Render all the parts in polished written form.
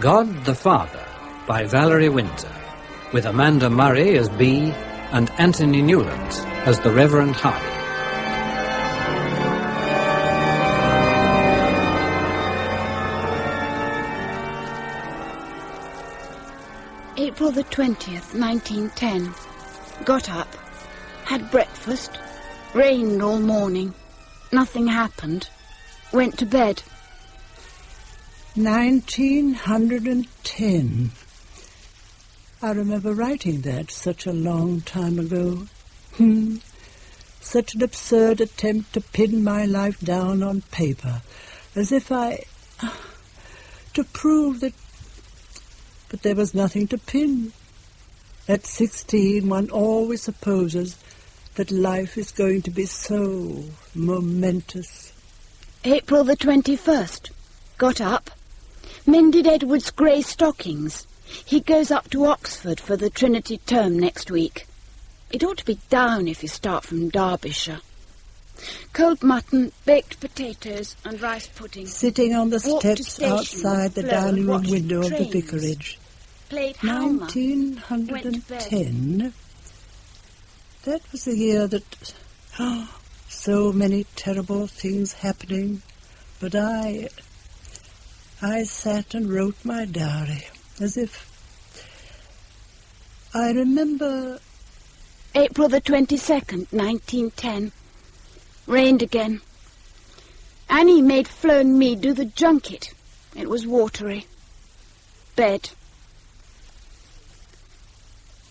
God the Father by Valerie Windsor, with Amanda Murray as Bee and Anthony Newlands as the Reverend Hardy. April the 20th, 1910. Got up, had breakfast, rained all morning, nothing happened, went to bed. 1910. I remember writing that such a long time ago. Such an absurd attempt to pin my life down on paper, as if to prove that... But there was nothing to pin. At 16, one always supposes that life is going to be so momentous. April the 21st. Got up, mended Edward's grey stockings. He goes up to Oxford for the Trinity term next week. It ought to be down if you start from Derbyshire. Cold mutton, baked potatoes and rice pudding. Sitting on the steps outside the dining room window of the vicarage. 1910. That was the year that... so many terrible things happening. But I sat and wrote my diary, as if... I remember... April the 22nd, 1910. Rained again. Annie made Flo and me do the junket. It was watery. Bed.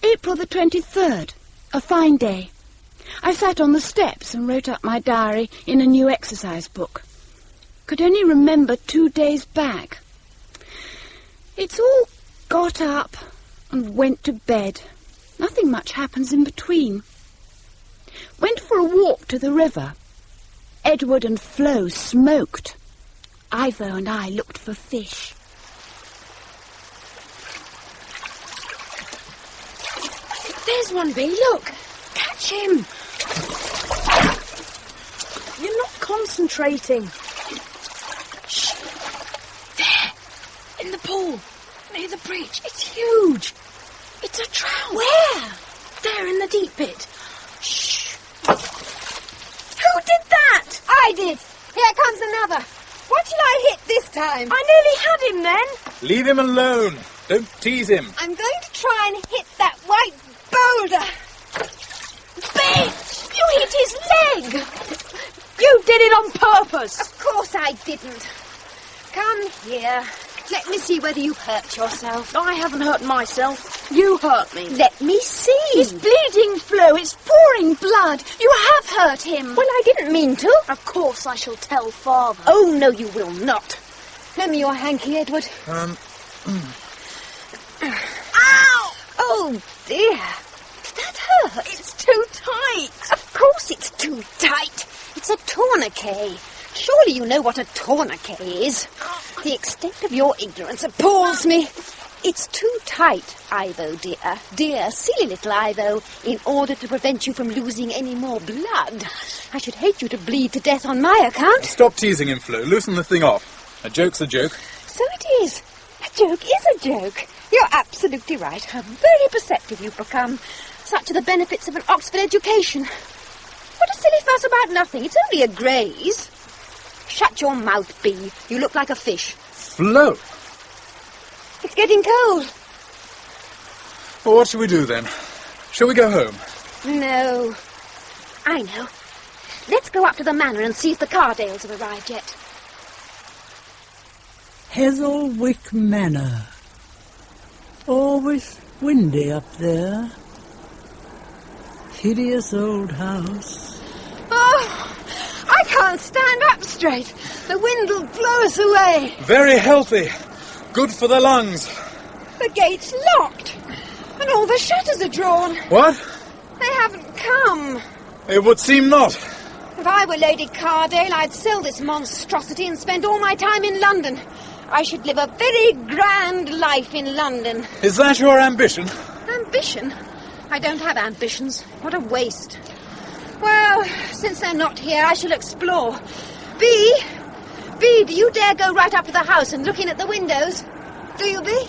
April the 23rd. A fine day. I sat on the steps and wrote up my diary in a new exercise book. Could only remember 2 days back. It's all got up and went to bed. Nothing much happens in between. Went for a walk to the river. Edward and Flo smoked. Ivo and I looked for fish. There's one, Bee, look. Catch him. You're not concentrating. Shh. There, in the pool, near the bridge. It's huge. It's a trout. Where? There, in the deep bit. Shh. Who did that? I did. Here comes another. What shall I hit this time? I nearly had him then. Leave him alone. Don't tease him. I'm going to try and hit that white boulder. Bitch! You hit his leg. You did it on purpose. Of course I didn't. Come here. Let me see whether you hurt yourself. I haven't hurt myself. You hurt me. Let me see. He's bleeding, Flo. It's pouring blood. You have hurt him. Well, I didn't mean to. Of course I shall tell Father. Oh, no, you will not. Lend me your hanky, Edward. Ow! Oh, dear. Did that hurt? It's too tight. Of course it's too tight. It's a tourniquet. Surely you know what a tourniquet is. The extent of your ignorance appalls me. It's too tight, Ivo, dear. Dear, silly little Ivo, in order to prevent you from losing any more blood. I should hate you to bleed to death on my account. Stop teasing him, Flo. Loosen the thing off. A joke's a joke. So it is. A joke is a joke. You're absolutely right. How very perceptive you've become. Such are the benefits of an Oxford education. What a silly fuss about nothing. It's only a graze. Shut your mouth, Bee. You look like a fish. Flo! It's getting cold. Well, what shall we do then? Shall we go home? No. I know. Let's go up to the manor and see if the Cardales have arrived yet. Heatherwick Manor. Always windy up there. Hideous old house. Oh, I can't stand up straight. The wind will blow us away. Very healthy. Good for the lungs. The gate's locked. And all the shutters are drawn. What? They haven't come. It would seem not. If I were Lady Cardale, I'd sell this monstrosity and spend all my time in London. I should live a very grand life in London. Is that your ambition? Ambition? I don't have ambitions. What a waste. Well, since they're not here, I shall explore. Bee, do you dare go right up to the house and look in at the windows? Do you be?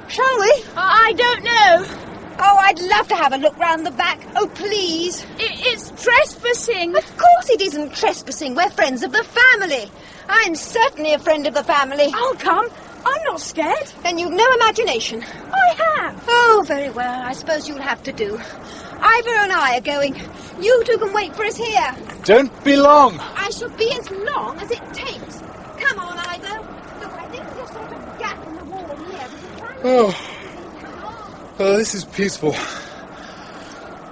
Shall we? I don't know. Oh, I'd love to have a look round the back. Oh, please. It's trespassing. Of course it isn't trespassing. We're friends of the family. I'm certainly a friend of the family. I'll come. I'm not scared. Then you've no imagination. I have. Oh, very well. I suppose you'll have to do. Ivor and I are going. You two can wait for us here. Don't be long. I shall be as long as it takes. Come on, Ivor. Look, I think there's a sort of gap in the wall here. Oh, this is peaceful.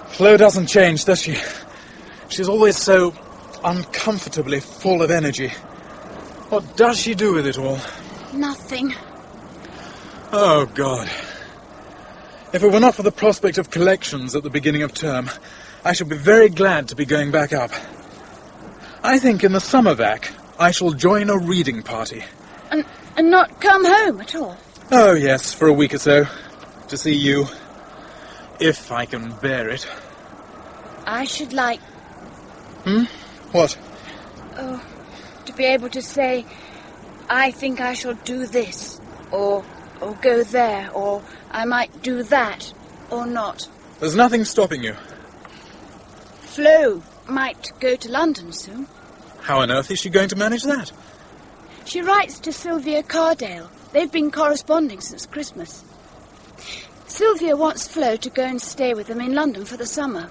Flo doesn't change, does she? She's always so uncomfortably full of energy. What does she do with it all? Nothing. Oh, God. If it were not for the prospect of collections at the beginning of term, I should be very glad to be going back up. I think in the summer vac, I shall join a reading party. And not come home at all? Oh, yes, for a week or so. To see you. If I can bear it. I should like... What? Oh, to be able to say, I think I shall do this, or go there, or I might do that, or not. There's nothing stopping you. Flo might go to London soon. How on earth is she going to manage that? She writes to Sylvia Cardale. They've been corresponding since Christmas. Sylvia wants Flo to go and stay with them in London for the summer.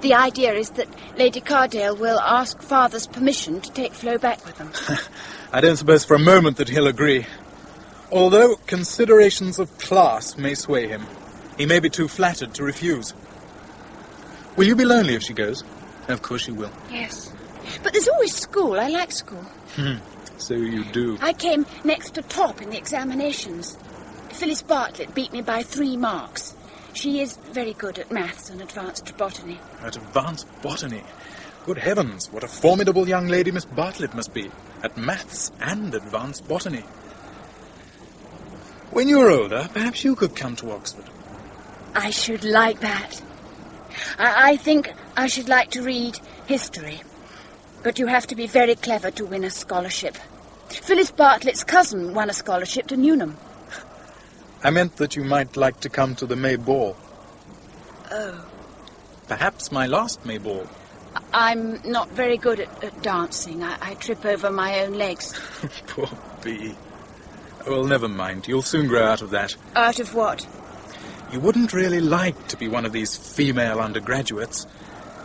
The idea is that Lady Cardale will ask Father's permission to take Flo back with them. I don't suppose for a moment that he'll agree. Although considerations of class may sway him, he may be too flattered to refuse. Will you be lonely if she goes? Of course you will. Yes. But there's always school. I like school. So you do. I came next to top in the examinations. Phyllis Bartlett beat me by 3 marks. She is very good at maths and advanced botany. At advanced botany? Good heavens, what a formidable young lady Miss Bartlett must be. At maths and advanced botany. When you're older, perhaps you could come to Oxford. I should like that. I think I should like to read history. But you have to be very clever to win a scholarship. Phyllis Bartlett's cousin won a scholarship to Newnham. I meant that you might like to come to the May Ball. Oh. Perhaps my last May Ball. I'm not very good at dancing. I trip over my own legs. Poor Bee. Well, never mind. You'll soon grow out of that. Out of what? You wouldn't really like to be one of these female undergraduates.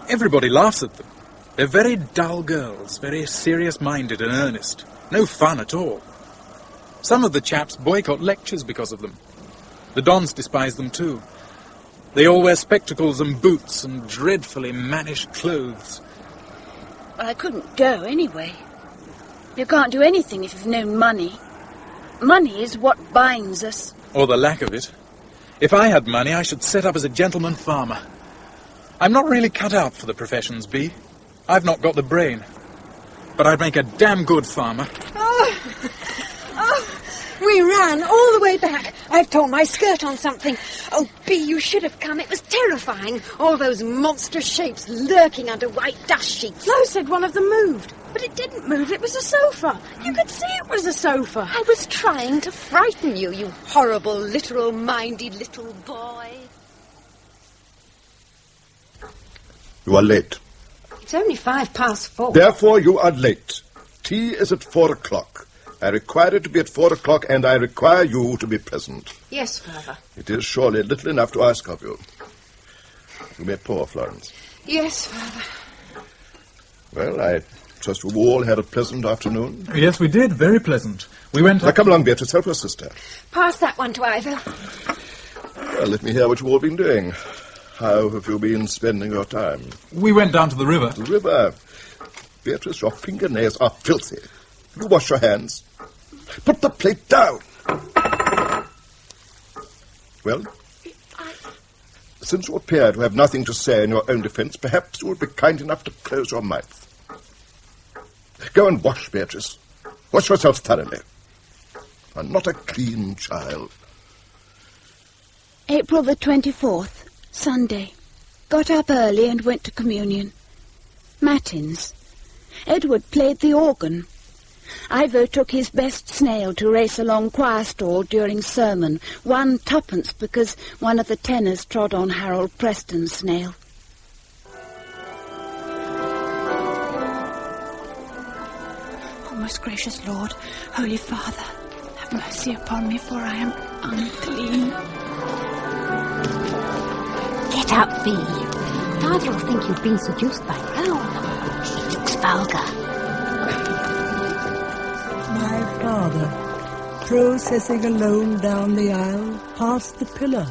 Everybody laughs at them. They're very dull girls, very serious-minded and earnest. No fun at all. Some of the chaps boycott lectures because of them. The dons despise them too. They all wear spectacles and boots and dreadfully mannish clothes. Well, I couldn't go anyway. You can't do anything if you've no money. Money is what binds us. Or the lack of it. If I had money, I should set up as a gentleman farmer. I'm not really cut out for the professions, Bee. I've not got the brain. But I'd make a damn good farmer. We ran all the way back. I've torn my skirt on something. Oh, Bee, you should have come. It was terrifying. All those monster shapes lurking under white dust sheets. Flo said one of them moved, but it didn't move. It was a sofa. You could see it was a sofa. I was trying to frighten you, you horrible, literal-minded little boy. You are late. It's only 4:05. Therefore, you are late. Tea is at 4 o'clock. I require it to be at 4 o'clock, and I require you to be present. Yes, Father. It is surely little enough to ask of you. You may pour, Florence. Yes, Father. Well, I trust you all had a pleasant afternoon. Yes, we did. Very pleasant. We went... Now, come along, Beatrice. Help your sister. Pass that one to Ivor. Well, let me hear what you've all been doing. How have you been spending your time? We went down to the river. The river? Beatrice, your fingernails are filthy. Have you washed your hands? Put the plate down. Well? Since you appear to have nothing to say in your own defence, perhaps you would be kind enough to close your mouth. Go and wash, Beatrice. Wash yourself thoroughly. You are not a clean child. April the 24th, Sunday. Got up early and went to communion. Matins. Edward played the organ. Ivo took his best snail to race along choir stall during sermon, won twopence because one of the tenors trod on Harold Preston's snail. Oh, most gracious Lord, Holy Father, have mercy upon me, for I am unclean. Get up, V. Father will think you've been seduced by Rome. He looks vulgar. My father, processing alone down the aisle, past the pillar.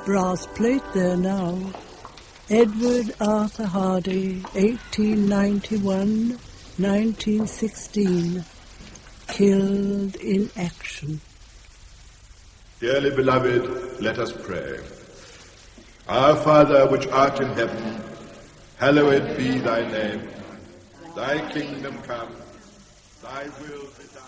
Brass plate there now. Edward Arthur Hardy, 1891-1916. Killed in action. Dearly beloved, let us pray. Our Father, which art in heaven, hallowed be thy name. Thy kingdom come, thy will be done.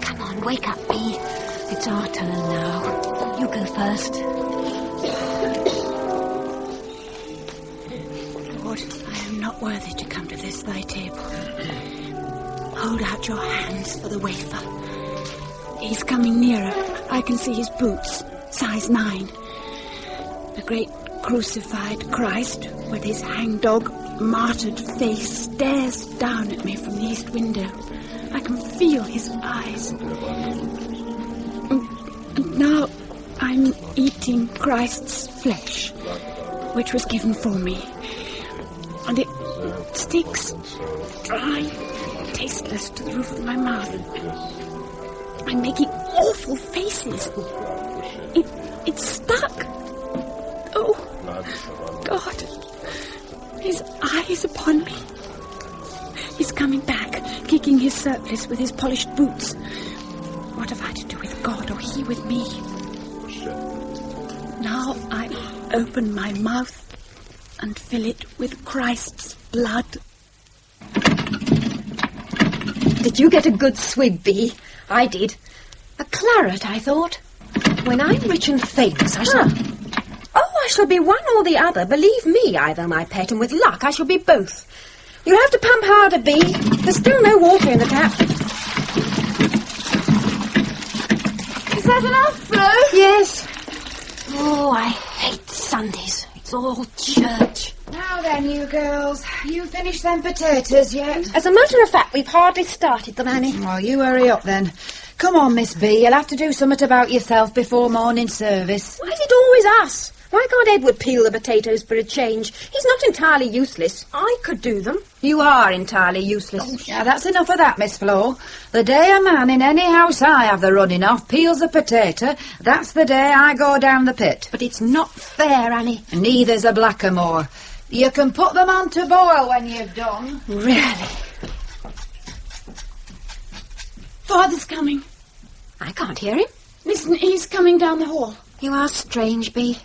Come on, wake up, B. It's our turn now. You go first. Lord, I am not worthy to come to this thy table. Hold out your hands for the wafer. He's coming nearer. I can see his boots, size 9. The great crucified Christ, with his hangdog, martyred face, stares down at me from the east window. I can feel his eyes. And now I'm eating Christ's flesh, which was given for me. And it sticks dry, tasteless to the roof of my mouth. I'm making awful faces. It's stuck. Oh, God. His eye is upon me. He's coming back, kicking his surplice with his polished boots. What have I to do with God or he with me? Now I open my mouth and fill it with Christ's blood. Did you get a good swig, B? I did. A claret, I thought. When I'm rich and famous, I shall... Oh, I shall be one or the other. Believe me, Ivor, my pet, and with luck I shall be both. You'll have to pump harder, B. There's still no water in the tap. Is that enough, Flo? Yes. Oh, I hate Sundays. It's all church. Now then, you girls, you finished them potatoes yet? As a matter of fact, we've hardly started them, Annie. Well, you hurry up then. Come on, Miss B, you'll have to do something about yourself before morning service. Why is it always us? Why can't Edward peel the potatoes for a change? He's not entirely useless. I could do them. You are entirely useless. Oh, yeah, that's enough of that, Miss Flo. The day a man in any house I have the running of peels a potato, that's the day I go down the pit. But it's not fair, Annie. Neither's a blackamoor. You can put them on to boil when you've done. Really? Father's coming. I can't hear him. Listen, he's coming down the hall. You are strange, B.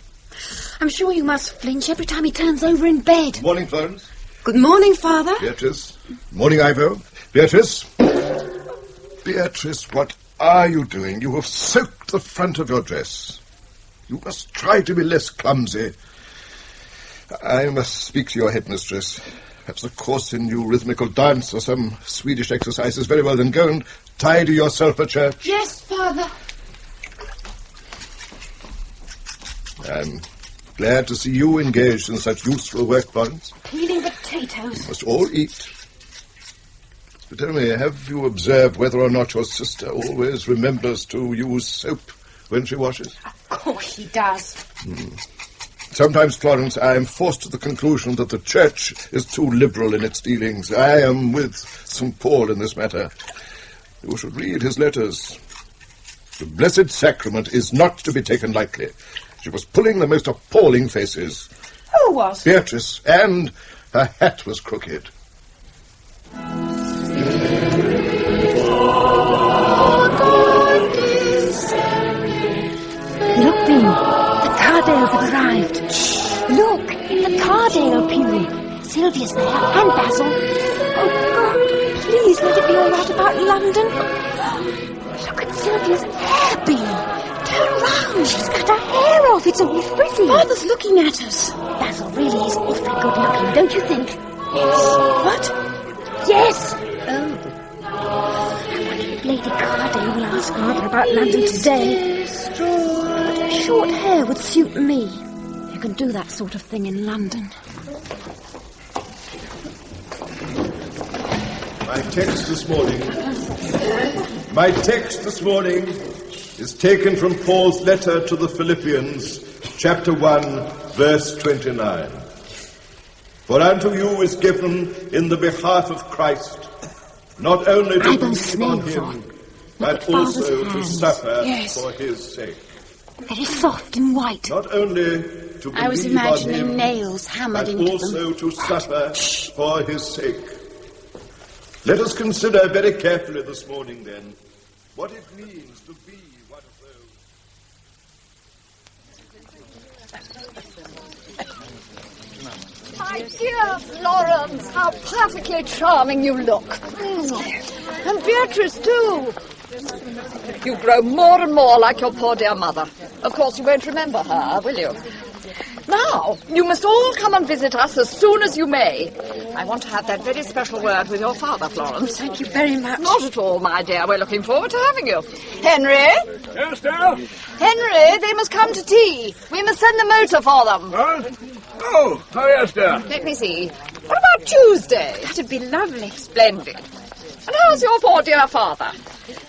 I'm sure you must flinch every time he turns over in bed. Morning, Florence. Good morning, Father. Beatrice. Morning, Ivo. Beatrice. Beatrice, what are you doing? You have soaked the front of your dress. You must try to be less clumsy. I must speak to your headmistress. Perhaps a course in new rhythmical dance or some Swedish exercises. Very well, then go and tidy yourself at church. Yes, Father. I'm glad to see you engaged in such useful work, Florence. Peeling potatoes. You must all eat. But tell me, have you observed whether or not your sister always remembers to use soap when she washes? Of course she does. Sometimes, Florence, I am forced to the conclusion that the Church is too liberal in its dealings. I am with St. Paul in this matter. You should read his letters. The Blessed Sacrament is not to be taken lightly. She was pulling the most appalling faces. Who was? Beatrice, and her hat was crooked. Look, Dean. The Cardales have arrived. Shh. Look, the Cardale pew. Sylvia's there, and Basil. Oh, God, please let it be all right about London. Look at Sylvia's hair, Bee. Turn round. She's cut her hair off. It's all frizzy. Father's looking at us. Basil really is awfully good looking, don't you think? What? Yes. Oh. I wonder if Lady Carday will ask Father about London today. But short hair would suit me. You can do that sort of thing in London. My text this morning is taken from Paul's letter to the Philippians, chapter 1, verse 29. For unto you is given in the behalf of Christ not only to believe on him, but also to suffer for his sake. Very soft and white. Not only to I was believe on imagining him, nails hammered but into them. also to suffer for his sake. Let us consider very carefully this morning, then, what it means to be one of those. My dear Florence, how perfectly charming you look. And Beatrice, too. You grow more and more like your poor dear mother. Of course, you won't remember her, will you? Now, you must all come and visit us as soon as you may. I want to have that very special word with your father, Florence. Thank you very much. Not at all, my dear. We're looking forward to having you. Henry? Yes, dear? Henry, they must come to tea. We must send the motor for them. Oh, yes, dear. Let me see. What about Tuesday? That'd be lovely. Splendid. And how's your poor dear father?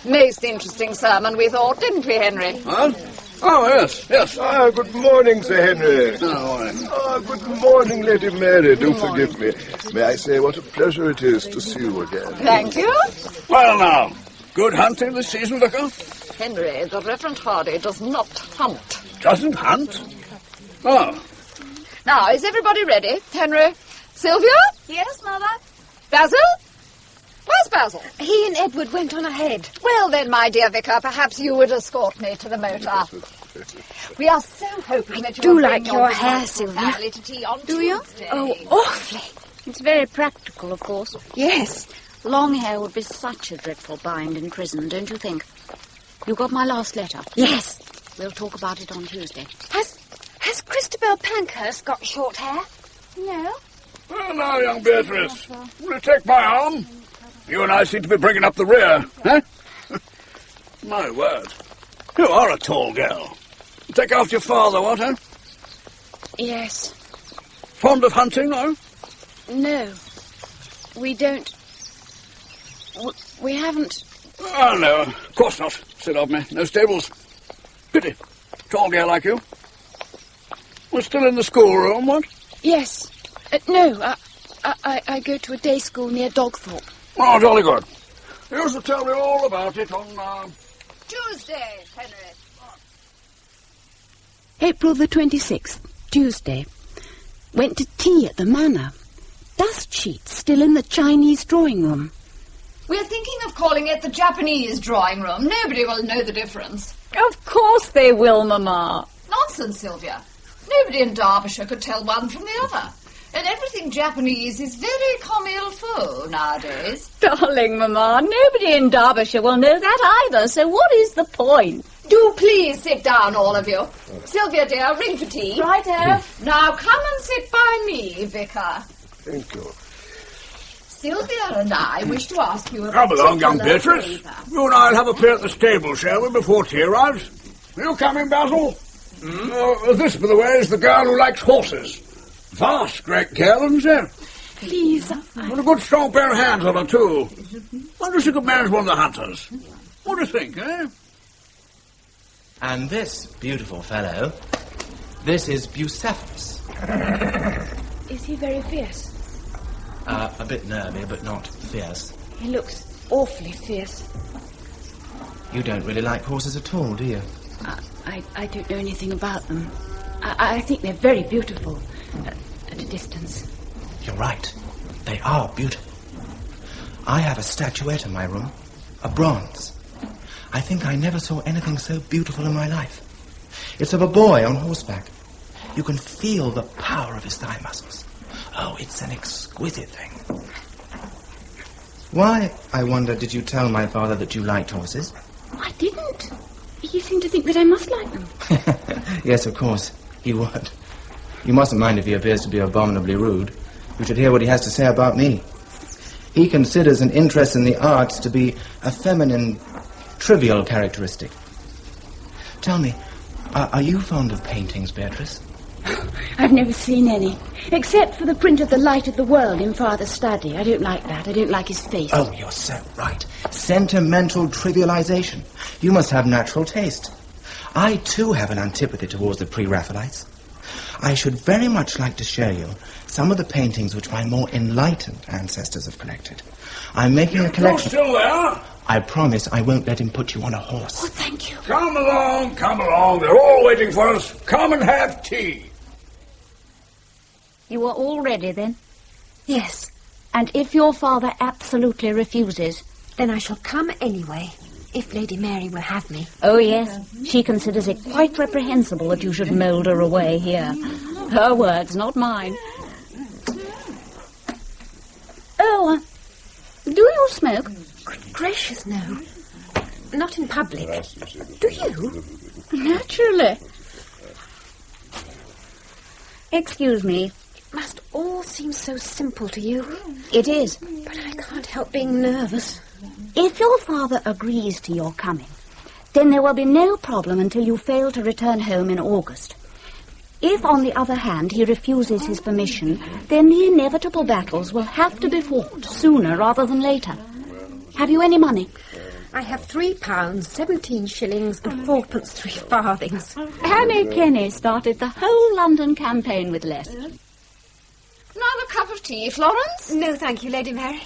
Most interesting sermon, we thought, didn't we, Henry? Huh? Oh, yes. Good morning, Sir Henry. Good morning, Lady Mary. Do forgive me. May I say what a pleasure it is to see you again. Thank you. Well, now, good hunting this season, Vicar? Henry, the Reverend Hardy does not hunt. Doesn't hunt? Oh. Now, is everybody ready? Henry? Sylvia? Yes, Mother? Basil? Where's Basil? He and Edward went on ahead. Well then, my dear Vicar, perhaps you would escort me to the motor. We are so hoping that you Do will like bring your big hair, wonderful Sylvia. family to tea on Do you? Tuesday. Oh, awfully. It's very practical, of course. Yes. Long hair would be such a dreadful bind in prison, don't you think? You got my last letter? Yes. We'll talk about it on Tuesday. Has Christabel Pankhurst got short hair? No. Well, now, young Beatrice, will you take my arm? You and I seem to be bringing up the rear, huh? My word. You are a tall girl. Take after your father, what, huh? Yes. Fond of hunting, no? No. We don't. We haven't. Oh, no, of course not. Silly of me. No stables. Pity. Tall girl like you. We're still in the schoolroom, what? Yes. No, I go to a day school near Dogthorpe. Oh, jolly good. You shall tell me all about it on, Tuesday, Henry. April the 26th, Tuesday. Went to tea at the Manor. Dust sheets still in the Chinese drawing room. We're thinking of calling it the Japanese drawing room. Nobody will know the difference. Of course they will, Mamma. Nonsense, Sylvia. Nobody in Derbyshire could tell one from the other. And everything Japanese is very comme il faut nowadays. Darling Mamma, nobody in Derbyshire will know that either, so what is the point? Do please sit down, all of you. Sylvia, dear, ring for tea. Righto. Now come and sit by me, Vicar. Thank you. Sylvia and I wish to ask you a Come along, young particular Beatrice. favour. You and I'll have a peer at the stable, shall we, before tea arrives? Are you coming, Basil? This, by the way, is the girl who likes horses. Vast, great girl, isn't she? Please. And a good strong pair of hands on her, too. Wonder if she could manage one of the hunters. What do you think, eh? And this beautiful fellow, this is Bucephalus. Is he very fierce? A bit nervy, but not fierce. He looks awfully fierce. You don't really like horses at all, do you? I don't know anything about them. I think they're very beautiful at a distance. You're right. They are beautiful. I have a statuette in my room, a bronze. I think I never saw anything so beautiful in my life. It's of a boy on horseback. You can feel the power of his thigh muscles. Oh, it's an exquisite thing. Why, I wonder, did you tell my father that you liked horses? I didn't. He You seem to think that I must like them. Yes, of course, he would. You mustn't mind if he appears to be abominably rude. You should hear what he has to say about me. He considers an interest in the arts to be a feminine, trivial characteristic. Tell me, are you fond of paintings, Beatrice? I've never seen any, except for the print of the light of the world in Father's study. I don't like that. I don't like his face. Oh, you're so right. Sentimental trivialization. You must have natural taste. I, too, have an antipathy towards the pre-Raphaelites. I should very much like to show you some of the paintings which my more enlightened ancestors have collected. I'm making a collection... You're still there? I promise I won't let him put you on a horse. Oh, thank you. Come along, come along. They're all waiting for us. Come and have tea. You are all ready, then? Yes. And if your father absolutely refuses? Then I shall come anyway, if Lady Mary will have me. Oh, yes. She considers it quite reprehensible that you should moulder away here. Her words, not mine. Oh, do you smoke? Good gracious, no. Not in public. Do you? Naturally. Excuse me. It must all seem so simple to you. It is. But I can't help being nervous. If your father agrees to your coming, then there will be no problem until you fail to return home in August. If, on the other hand, he refuses his permission, then the inevitable battles will have to be fought sooner rather than later. Have you any money? I have £3, 17 shillings and 4pence 3 farthings. Annie Kenny started the whole London campaign with less. Another cup of tea, Florence? No, thank you, Lady Mary.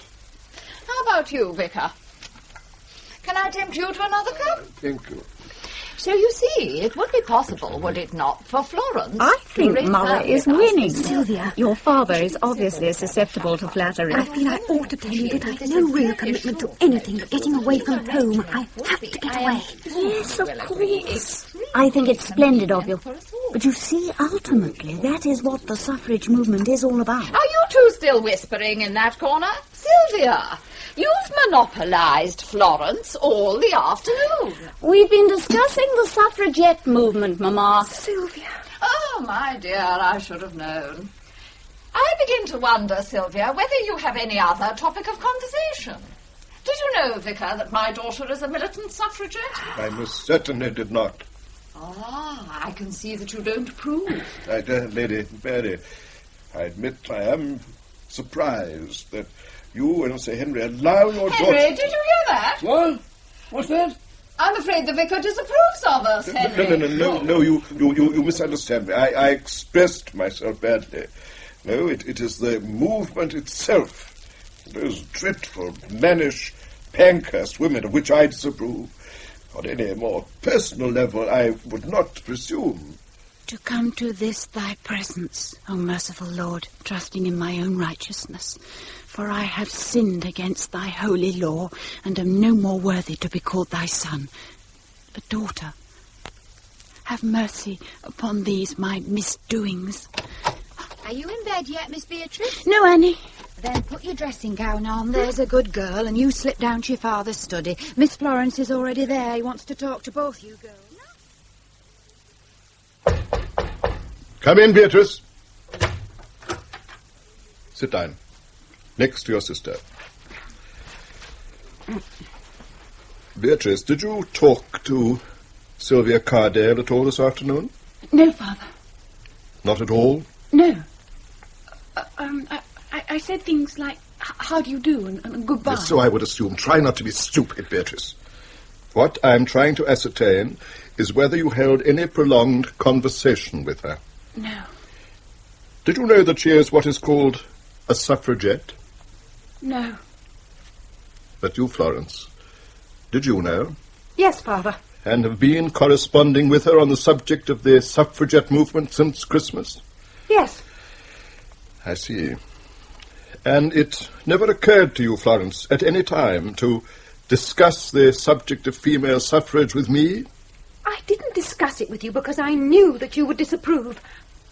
How about you, Vicar? Can I tempt you to another cup? Thank you. So you see, it would be possible, would it not, for Florence? I think Murray is winning. Sylvia. Your father is obviously susceptible to flattery. I feel I ought to tell you that I've no real commitment to anything but getting away from home. I have to get away. Yes, of course. I think it's splendid of you. But you see, ultimately, that is what the suffrage movement is all about. Are you two still whispering in that corner? Sylvia, you've monopolised Florence all the afternoon. We've been discussing the suffragette movement, Mamma. Sylvia. Oh, my dear, I should have known. I begin to wonder, Sylvia, whether you have any other topic of conversation. Did you know, Vicar, that my daughter is a militant suffragette? I most certainly did not. Ah, I can see that you don't approve. Lady Mary, I admit I am surprised that you and Sir Henry allow your daughter... Henry, did you hear that? What? What's that? I'm afraid the vicar disapproves of us, Henry. No, you misunderstand me. I expressed myself badly. No, it is the movement itself. Those dreadful, mannish, Pankhurst women of which I disapprove. On any more personal level, I would not presume. To come to this thy presence, O merciful Lord, trusting in my own righteousness. For I have sinned against thy holy law, and am no more worthy to be called thy son, a daughter. Have mercy upon these my misdoings. Are you in bed yet, Miss Beatrice? No, Annie. Then put your dressing gown on. There's a good girl, and you slip down to your father's study. Miss Florence is already there. He wants to talk to both you girls. Come in, Beatrice. Sit down. Next to your sister. Beatrice, did you talk to Sylvia Cardale at all this afternoon? No, Father. Not at all? No. I said things like, how do you do, and goodbye. Yes, so I would assume. Try not to be stupid, Beatrice. What I'm trying to ascertain is whether you held any prolonged conversation with her. No. Did you know that she is what is called a suffragette? No. But you, Florence, did you know? Yes, Father. And have been corresponding with her on the subject of the suffragette movement since Christmas? Yes. I see. And it never occurred to you, Florence, at any time to discuss the subject of female suffrage with me? I didn't discuss it with you because I knew that you would disapprove.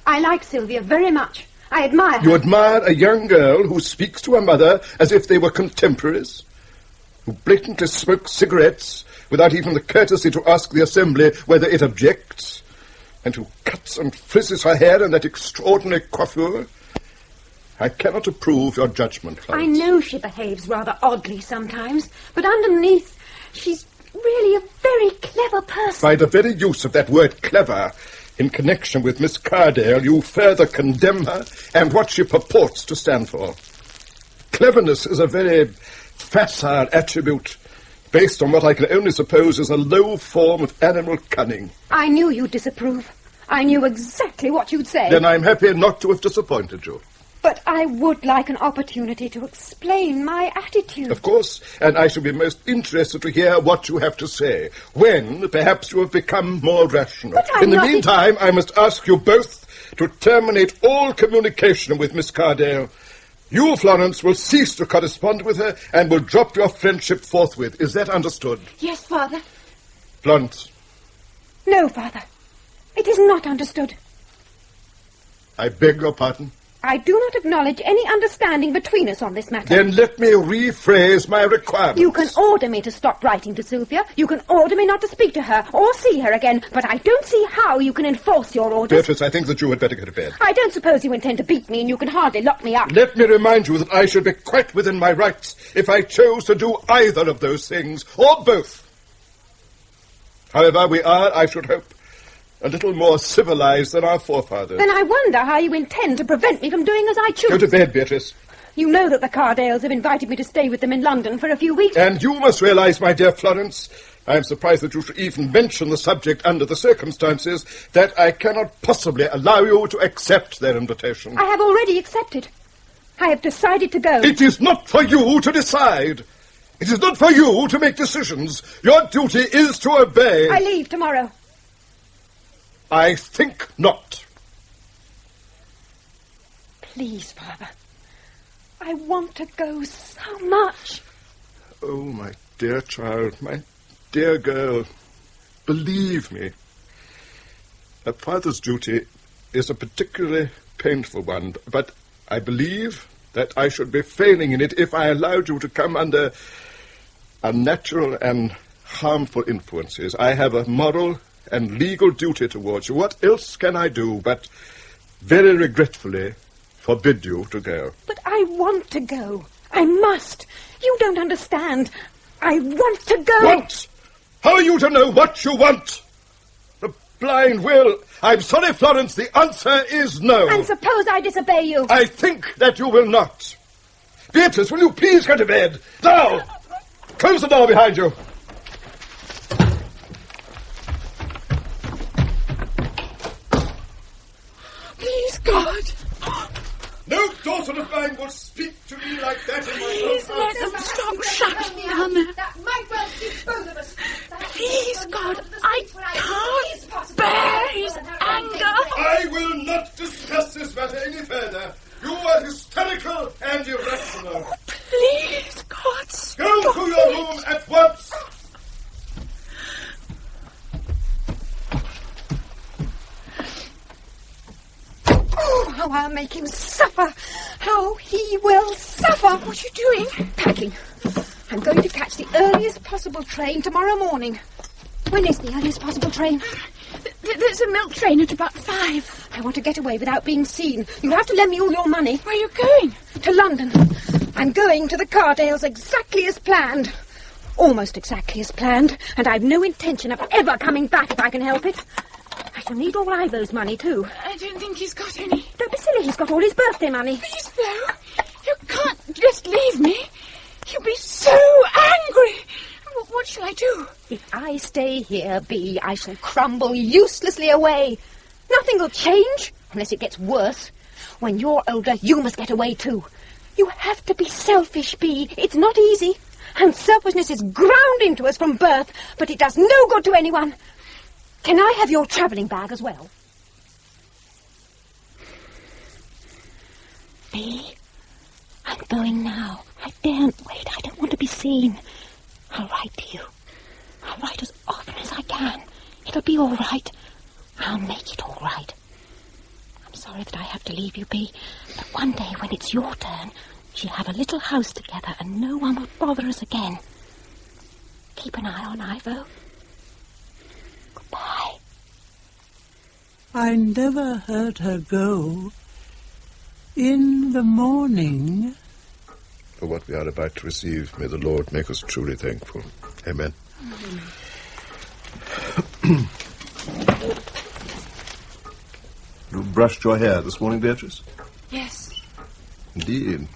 I like Sylvia very much. I admire her. You admire a young girl who speaks to her mother as if they were contemporaries? who blatantly smokes cigarettes without even the courtesy to ask the Assembly whether it objects, and who cuts and frizzes her hair in that extraordinary coiffure. I cannot approve your judgment, Florence. I know she behaves rather oddly sometimes, but underneath, she's really a very clever person. By the very use of that word clever in connection with Miss Cardale, you further condemn her and what she purports to stand for. Cleverness is a very facile attribute based on what I can only suppose is a low form of animal cunning. I knew you'd disapprove. I knew exactly what you'd say. Then I'm happy not to have disappointed you. But I would like an opportunity to explain my attitude. Of course, and I shall be most interested to hear what you have to say, when perhaps you have become more rational. But I'm In the not meantime, I must ask you both to terminate all communication with Miss Cardale. You, Florence, will cease to correspond with her and will drop your friendship forthwith. Is that understood? Yes, Father. Florence. No, Father. It is not understood. I beg your pardon. I do not acknowledge any understanding between us on this matter. Then let me rephrase my requirements. You can order me to stop writing to Sylvia. You can order me not to speak to her or see her again. But I don't see how you can enforce your orders. Beatrice, I think that you had better go to bed. I don't suppose you intend to beat me, and you can hardly lock me up. Let me remind you that I should be quite within my rights if I chose to do either of those things, or both. However, we are, I should hope, a little more civilized than our forefathers. Then I wonder how you intend to prevent me from doing as I choose. Go to bed, Beatrice. You know that the Cardales have invited me to stay with them in London for a few weeks. And you must realize, my dear Florence, I am surprised that you should even mention the subject under the circumstances, that I cannot possibly allow you to accept their invitation. I have already accepted. I have decided to go. It is not for you to decide. It is not for you to make decisions. Your duty is to obey. I leave tomorrow. I think not. Please, Father. I want to go so much. Oh, my dear child, my dear girl, believe me, a father's duty is a particularly painful one, but I believe that I should be failing in it if I allowed you to come under unnatural and harmful influences. I have a moral and legal duty towards you. What else can I do but very regretfully forbid you to go? But I want to go. I must. You don't understand. I want to go. Want? How are you to know what you want? The blind will. I'm sorry, Florence, the answer is no. And suppose I disobey you? I think that you will not. Beatrice, will you please go to bed? Now! Close the door behind you. Please, God. No daughter of mine will speak to me like that in my Please own let house. them stop shouting down there. That might well suit both of us. Please, God, I can't bear his anger. I will not discuss this matter any further. You are hysterical and irrational. Please, God, stop. Go to your room at once. Oh, how I'll make him suffer. How he will suffer. What are you doing? Packing. I'm going to catch the earliest possible train tomorrow morning. When is the earliest possible train? There's a milk train at about 5. I want to get away without being seen. You'll have to lend me all your money. Where are you going? To London. I'm going to the Cardales exactly as planned. Almost exactly as planned. And I've no intention of ever coming back if I can help it. I shall need all Ivo's money, too. I don't think he's got any. Don't be silly. He's got all his birthday money. Please, Flo. You can't just leave me. He'll be so angry. What shall I do? If I stay here, Bee, I shall crumble uselessly away. Nothing will change, unless it gets worse. When you're older, you must get away too. You have to be selfish, Bee. It's not easy. And selfishness is ground into us from birth, but it does no good to anyone. Can I have your travelling bag as well? Bee, I'm going now. I daren't wait. I don't want to be seen. I'll write to you. I'll write as often as I can. It'll be all right. I'll make it all right. I'm sorry that I have to leave you, Bee, but one day when it's your turn, we'll have a little house together and no one will bother us again. Keep an eye on Ivo. Goodbye. I never heard her go. In the morning. For what we are about to receive, may the Lord make us truly thankful. Amen. You brushed your hair this morning, Beatrice? Yes. Indeed.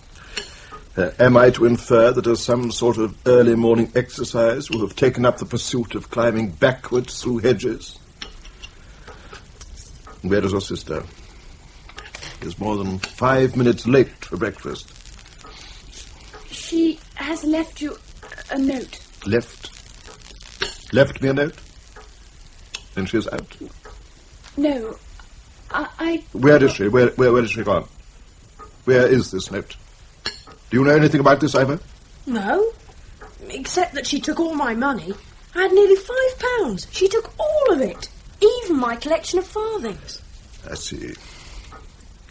Am I to infer that as some sort of early morning exercise you have taken up the pursuit of climbing backwards through hedges? Where is your sister? She is more than 5 minutes late for breakfast. She has left you a note. Left me a note? Then she is out. No, I... Where is she? Where is she gone? Where is this note? Do you know anything about this, Ivo? No, except that she took all my money. I had nearly £5. She took all of it, even my collection of farthings. I see.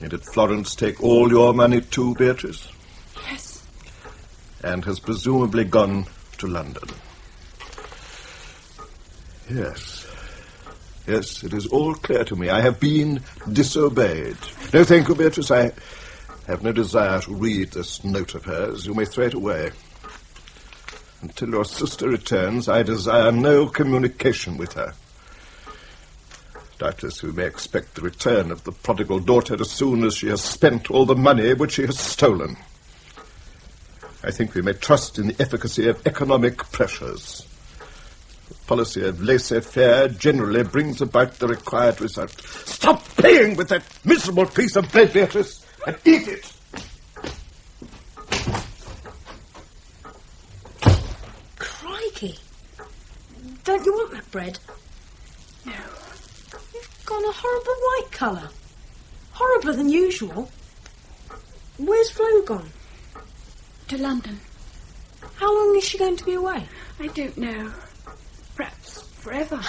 And did Florence take all your money too, Beatrice? Yes. And has presumably gone to London. Yes. Yes, it is all clear to me. I have been disobeyed. No, thank you, Beatrice. I have no desire to read this note of hers. You may throw it away. Until your sister returns, I desire no communication with her. Doubtless we may expect the return of the prodigal daughter as soon as she has spent all the money which she has stolen. I think we may trust in the efficacy of economic pressures. The policy of laissez-faire generally brings about the required result. Stop playing with that miserable piece of bread, Beatrice, and eat it! Crikey. Don't you want that bread? No. You've gone a horrible white colour. Horribler than usual. Where's Flo gone? To London. How long is she going to be away? I don't know. Perhaps forever.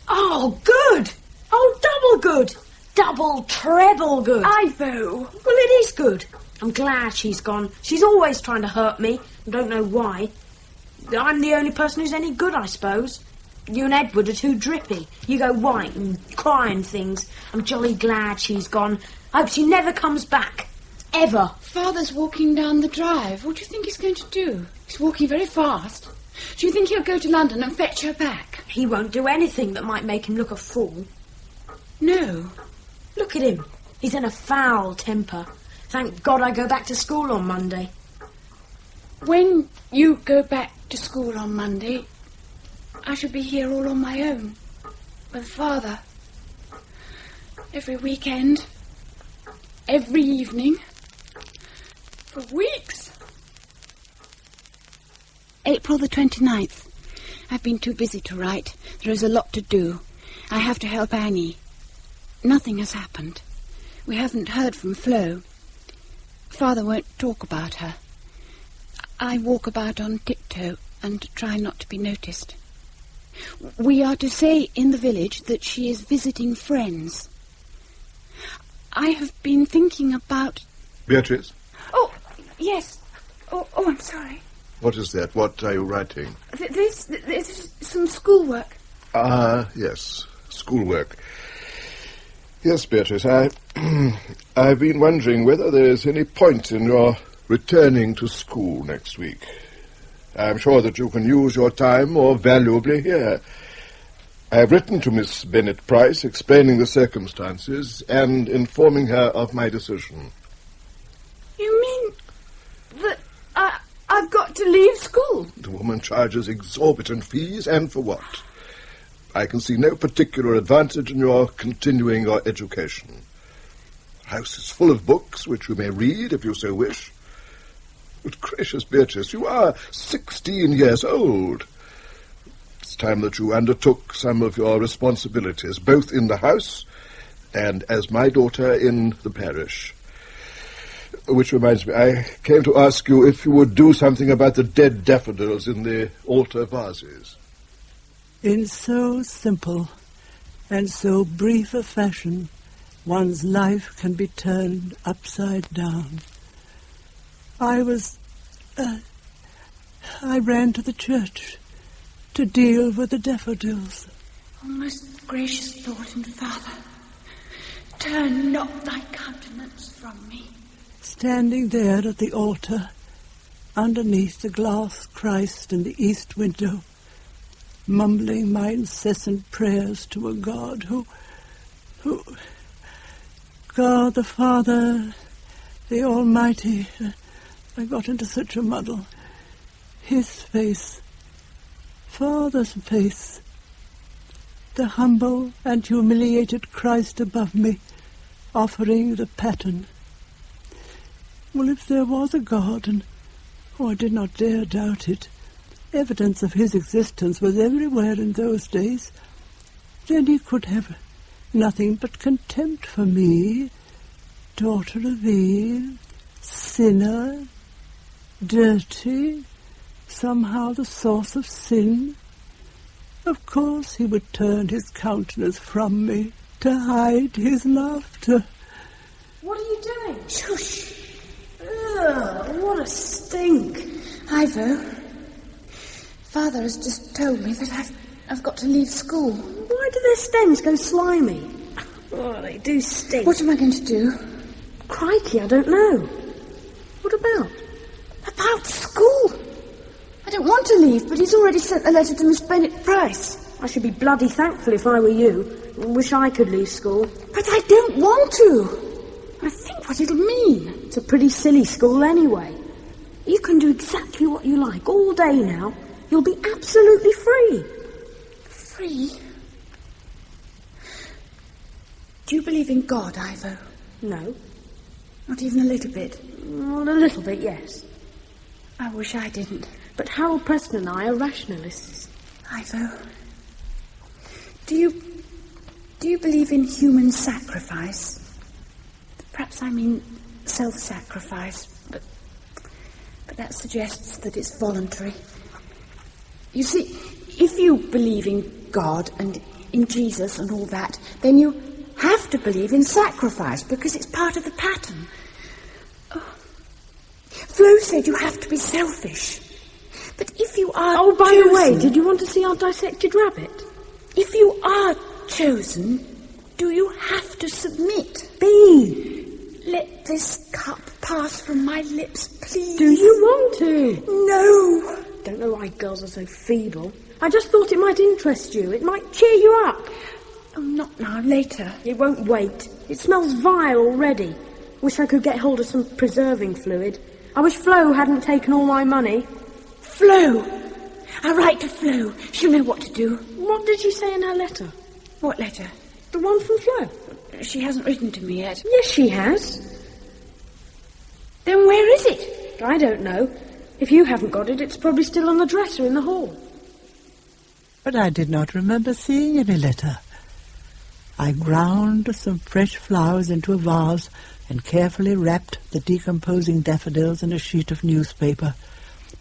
Oh, good! Oh, double good! Double, treble good. Ivo! Well, it is good. I'm glad she's gone. She's always trying to hurt me. I don't know why. I'm the only person who's any good, I suppose. You and Edward are too drippy. You go white and cry and things. I'm jolly glad she's gone. I hope she never comes back. Ever. Father's walking down the drive. What do you think he's going to do? He's walking very fast. Do you think he'll go to London and fetch her back? He won't do anything that might make him look a fool. No. Look at him. He's in a foul temper. Thank God I go back to school on Monday. When you go back to school on Monday, I shall be here all on my own with Father. Every weekend. Every evening. For weeks. April the 29th. I've been too busy to write. There is a lot to do. I have to help Annie. Nothing has happened. We haven't heard from Flo. Father won't talk about her. I walk about on tiptoe and try not to be noticed. We are to say in the village that she is visiting friends. I have been thinking about... Beatrice? Oh, yes. Oh, I'm sorry. What is that? What are you writing? This is some schoolwork. Yes. Schoolwork. Yes, Beatrice, I've been wondering whether there is any point in your returning to school next week. I'm sure that you can use your time more valuably here. I have written to Miss Bennet Price explaining the circumstances and informing her of my decision. You mean that I've got to leave school? The woman charges exorbitant fees, and for what? I can see no particular advantage in your continuing your education. The house is full of books, which you may read if you so wish. But gracious Beatrice, you are 16 years old. It's time that you undertook some of your responsibilities, both in the house and as my daughter in the parish. Which reminds me, I came to ask you if you would do something about the dead daffodils in the altar vases. In so simple and so brief a fashion, one's life can be turned upside down. I ran to the church to deal with the daffodils. O most gracious Lord and Father, turn not thy countenance from me. Standing there at the altar, underneath the glass Christ in the east window, mumbling my incessant prayers to a God who... God the Father, the Almighty. I got into such a muddle. His face, Father's face, the humble and humiliated Christ above me, offering the pattern. Well, if there was a God, and I did not dare doubt it, evidence of his existence was everywhere in those days, then he could have nothing but contempt for me, daughter of Eve, sinner, dirty, somehow the source of sin. Of course he would turn his countenance from me to hide his laughter. What are you doing? Shush! Ugh, what a stink. Ivo, Father has just told me that I've got to leave school. Why do their stems go slimy? Oh, they do stink. What am I going to do? Crikey, I don't know. What about? About school. I don't want to leave, but he's already sent the letter to Miss Bennett Price. I should be bloody thankful if I were you. Wish I could leave school. But I don't want to. I think what it'll mean. It's a pretty silly school anyway. You can do exactly what you like all day now. You'll be absolutely free. Free? Do you believe in God, Ivo? No. Not even a little bit? Well, a little bit, yes. I wish I didn't. But Harold Preston and I are rationalists. Ivo, do you believe in human sacrifice? Perhaps I mean self-sacrifice, but that suggests that it's voluntary. You see, if you believe in God and in Jesus and all that, then you have to believe in sacrifice because it's part of the pattern. Oh. Flo said you have to be selfish. But if you are Oh, by chosen, the way, did you want to see our dissected rabbit? If you are chosen, do you have to submit? Bee! Let this cup pass from my lips, please. Do you want to? No. Don't know why girls are so feeble. I just thought it might interest you. It might cheer you up. Oh, not now, later. It won't wait. It smells vile already. Wish I could get hold of some preserving fluid. I wish Flo hadn't taken all my money. Flo! I'll write to Flo. She'll know what to do. What did she say in her letter? What letter? The one from Flo. She hasn't written to me yet. Yes, she has. Then where is it? I don't know. If you haven't got it, it's probably still on the dresser in the hall. But I did not remember seeing any letter. I ground some fresh flowers into a vase and carefully wrapped the decomposing daffodils in a sheet of newspaper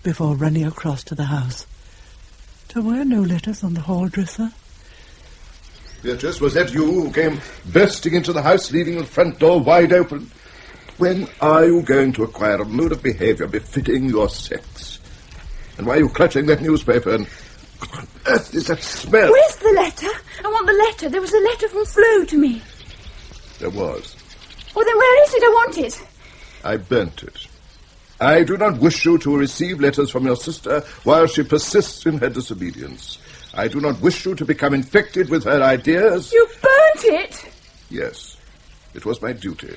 before running across to the house. There were no letters on the hall dresser. Beatrice, was that you who came bursting into the house, leaving the front door wide open? When are you going to acquire a mode of behaviour befitting your sex? And why are you clutching that newspaper? And what on earth is that smell? Where's the letter? I want the letter. There was a letter from Flo to me. There was. Well, then where is it? I want it. I burnt it. I do not wish you to receive letters from your sister while she persists in her disobedience. I do not wish you to become infected with her ideas. You burnt it? Yes, it was my duty.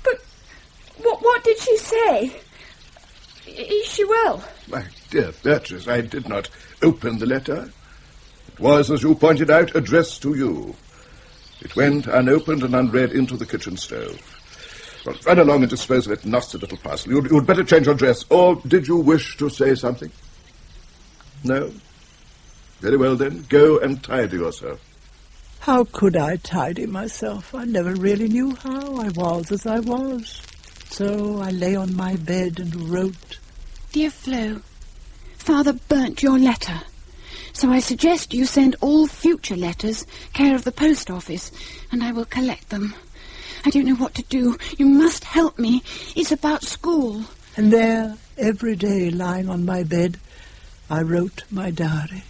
But what did she say? Is she well? My dear Beatrice, I did not open the letter. It was, as you pointed out, addressed to you. It went unopened and unread into the kitchen stove. Well, run along and dispose of that nasty little parcel. You'd better change your dress. Or did you wish to say something? No? Very well, then. Go and tidy yourself. How could I tidy myself? I never really knew how. I was as I was. So I lay on my bed and wrote. Dear Flo, Father burnt your letter. So I suggest you send all future letters care of the post office, and I will collect them. I don't know what to do. You must help me. It's about school. And there, every day, lying on my bed, I wrote my diary.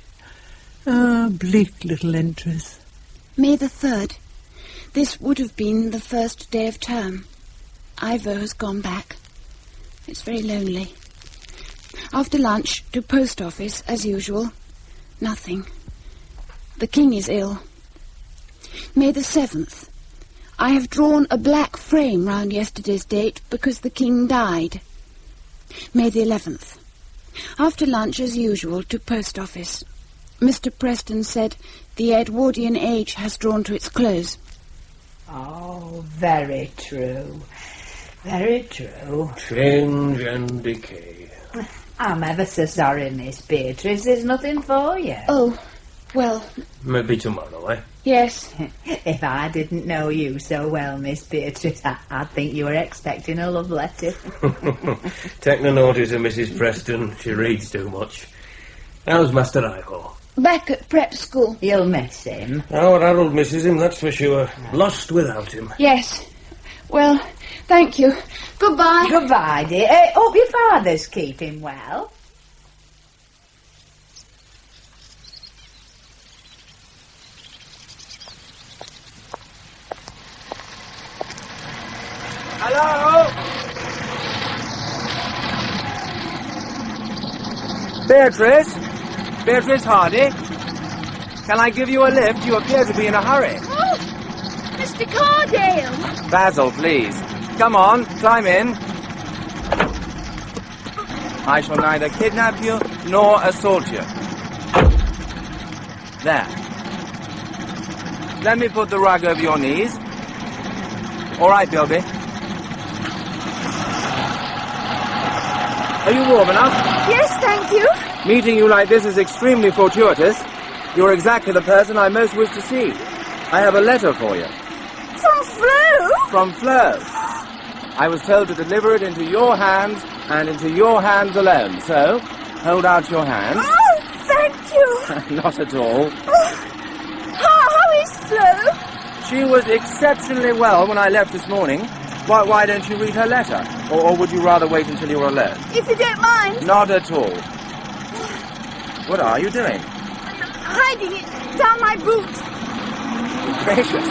Ah, bleak little entries. May the 3rd. This would have been the first day of term. Ivo has gone back. It's very lonely. After lunch, to post office, as usual. Nothing. The king is ill. May the 7th. I have drawn a black frame round yesterday's date because the king died. May the 11th. After lunch, as usual, to post office. Mr. Preston said the Edwardian age has drawn to its close. Oh, very true. Very true. Change and decay. I'm ever so sorry, Miss Beatrice. There's nothing for you. Oh, well... Maybe tomorrow, eh? Yes. If I didn't know you so well, Miss Beatrice, I'd think you were expecting a love letter. Take no notice of Mrs. Preston. She reads too much. How's Master Ivo? Back at prep school. You'll miss him. Our Harold misses him, that's for sure. Lost without him. Yes. Well, thank you. Goodbye. Goodbye, dear. Hope your father's keeping well. Hello? Beatrice? Beatrice Hardy? Can I give you a lift? You appear to be in a hurry. Oh, Mr. Cardale! Basil, please. Come on, climb in. I shall neither kidnap you nor assault you. There. Let me put the rug over your knees. All right, Bilby. Are you warm enough? Yes, thank you. Meeting you like this is extremely fortuitous. You're exactly the person I most wish to see. I have a letter for you. From Flo? From Flo. I was told to deliver it into your hands and into your hands alone. So, hold out your hands. Oh, thank you. Not at all. How is Flo? She was exceptionally well when I left this morning. Why don't you read her letter? Or would you rather wait until you were alone? If you don't mind. Not at all. What are you doing? Hiding it down my boot. Gracious.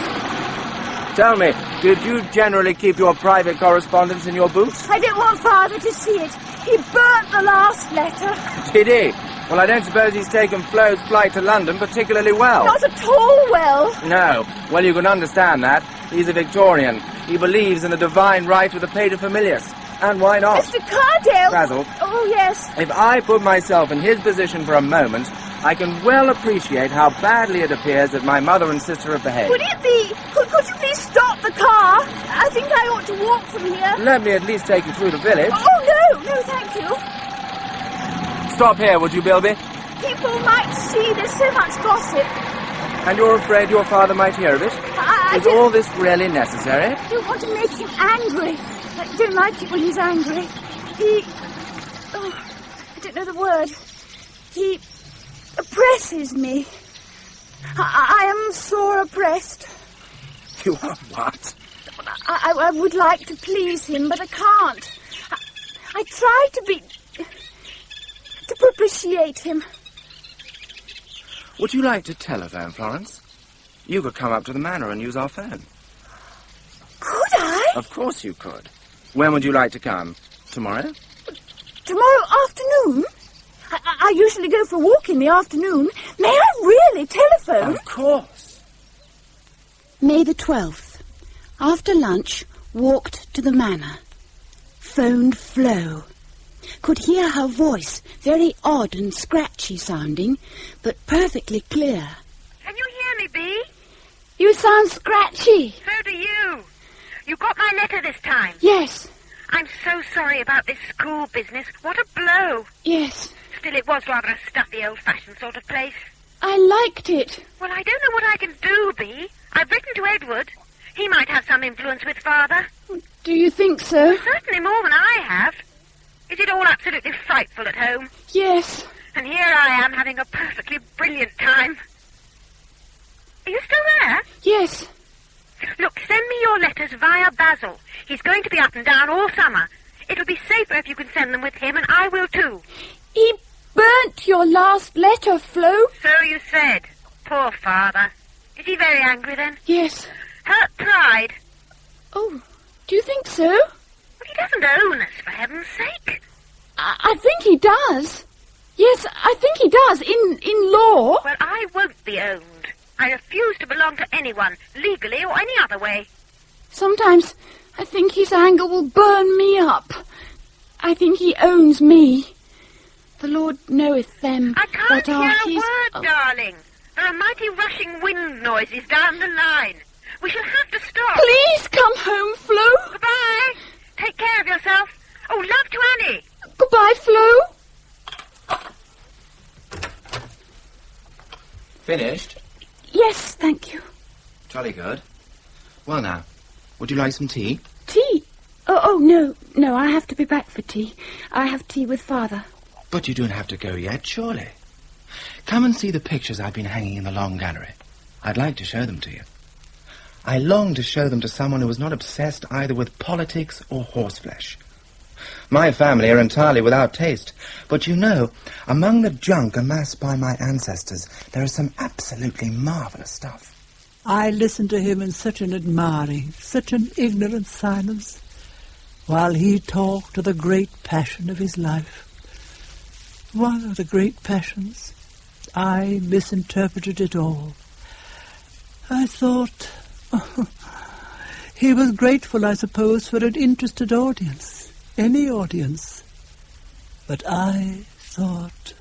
Tell me, did you generally keep your private correspondence in your boots? I didn't want Father to see it. He burnt the last letter. Did he? Well, I don't suppose he's taken Flo's flight to London particularly well. Not at all well. No. Well, you can understand that. He's a Victorian. He believes in the divine right of the paterfamilias. And why not? Mr. Cardale! Basil. Oh, yes. If I put myself in his position for a moment, I can well appreciate how badly it appears that my mother and sister have behaved. Could it be... Could you please stop the car? I think I ought to walk from here. Let me at least take you through the village. Oh, no, thank you. Stop here, would you, Bilby? People might see there's so much gossip. And you're afraid your father might hear of it? Is all this really necessary? I don't want to make him angry. I don't like it when he's angry. I don't know the word. He oppresses me. I am sore oppressed. You are what? I would like to please him, but I can't. I try to propitiate him. Would you like to telephone, Florence? You could come up to the manor and use our phone. Could I? Of course you could. When would you like to come? Tomorrow? Tomorrow afternoon? I usually go for a walk in the afternoon. May I really telephone? Of course. May the 12th. After lunch, walked to the manor. Phoned Flo. Could hear her voice, very odd and scratchy sounding, but perfectly clear. Can you hear me, Bee? You sound scratchy. So do you. You got my letter this time. Yes. I'm so sorry about this school business. What a blow. Yes. Still, it was rather a stuffy, old-fashioned sort of place. I liked it. Well, I don't know what I can do, Bee. I've written to Edward. He might have some influence with Father. Do you think so? Certainly more than I have. Is it all absolutely frightful at home? Yes. And here I am having a perfectly brilliant time. Are you still there? Yes. Look, send me your letters via Basil. He's going to be up and down all summer. It'll be safer if you can send them with him, and I will too. He burnt your your last letter, Flo. So you said. Poor father. Is he very angry then? Yes. Hurt pride? Oh, do you think so? Well, he doesn't own us, for heaven's sake. I think he does. Yes, I think he does, in law. Well, I won't be owned. I refuse to belong to anyone, legally or any other way. Sometimes I think his anger will burn me up. I think he owns me. The Lord knoweth them I can't that are hear a his... word, darling. There are mighty rushing wind noises down the line. We shall have to stop. Please come home, Flo. Goodbye. Take care of yourself. Oh, love to Annie. Goodbye, Flo. Finished? Yes, thank you. Jolly good. Well now, would you like some tea? Tea? Oh, no, I have to be back for tea. I have tea with Father. But you don't have to go yet, surely. Come and see the pictures I've been hanging in the long gallery. I'd like to show them to you. I long to show them to someone who is not obsessed either with politics or horseflesh. My family are entirely without taste, but you know, among the junk amassed by my ancestors, there is some absolutely marvellous stuff. I listened to him in such an admiring, such an ignorant silence, while he talked of the great passion of his life. One of the great passions. I misinterpreted it all. I thought... he was grateful, I suppose, for an interested audience. Any audience. But I thought...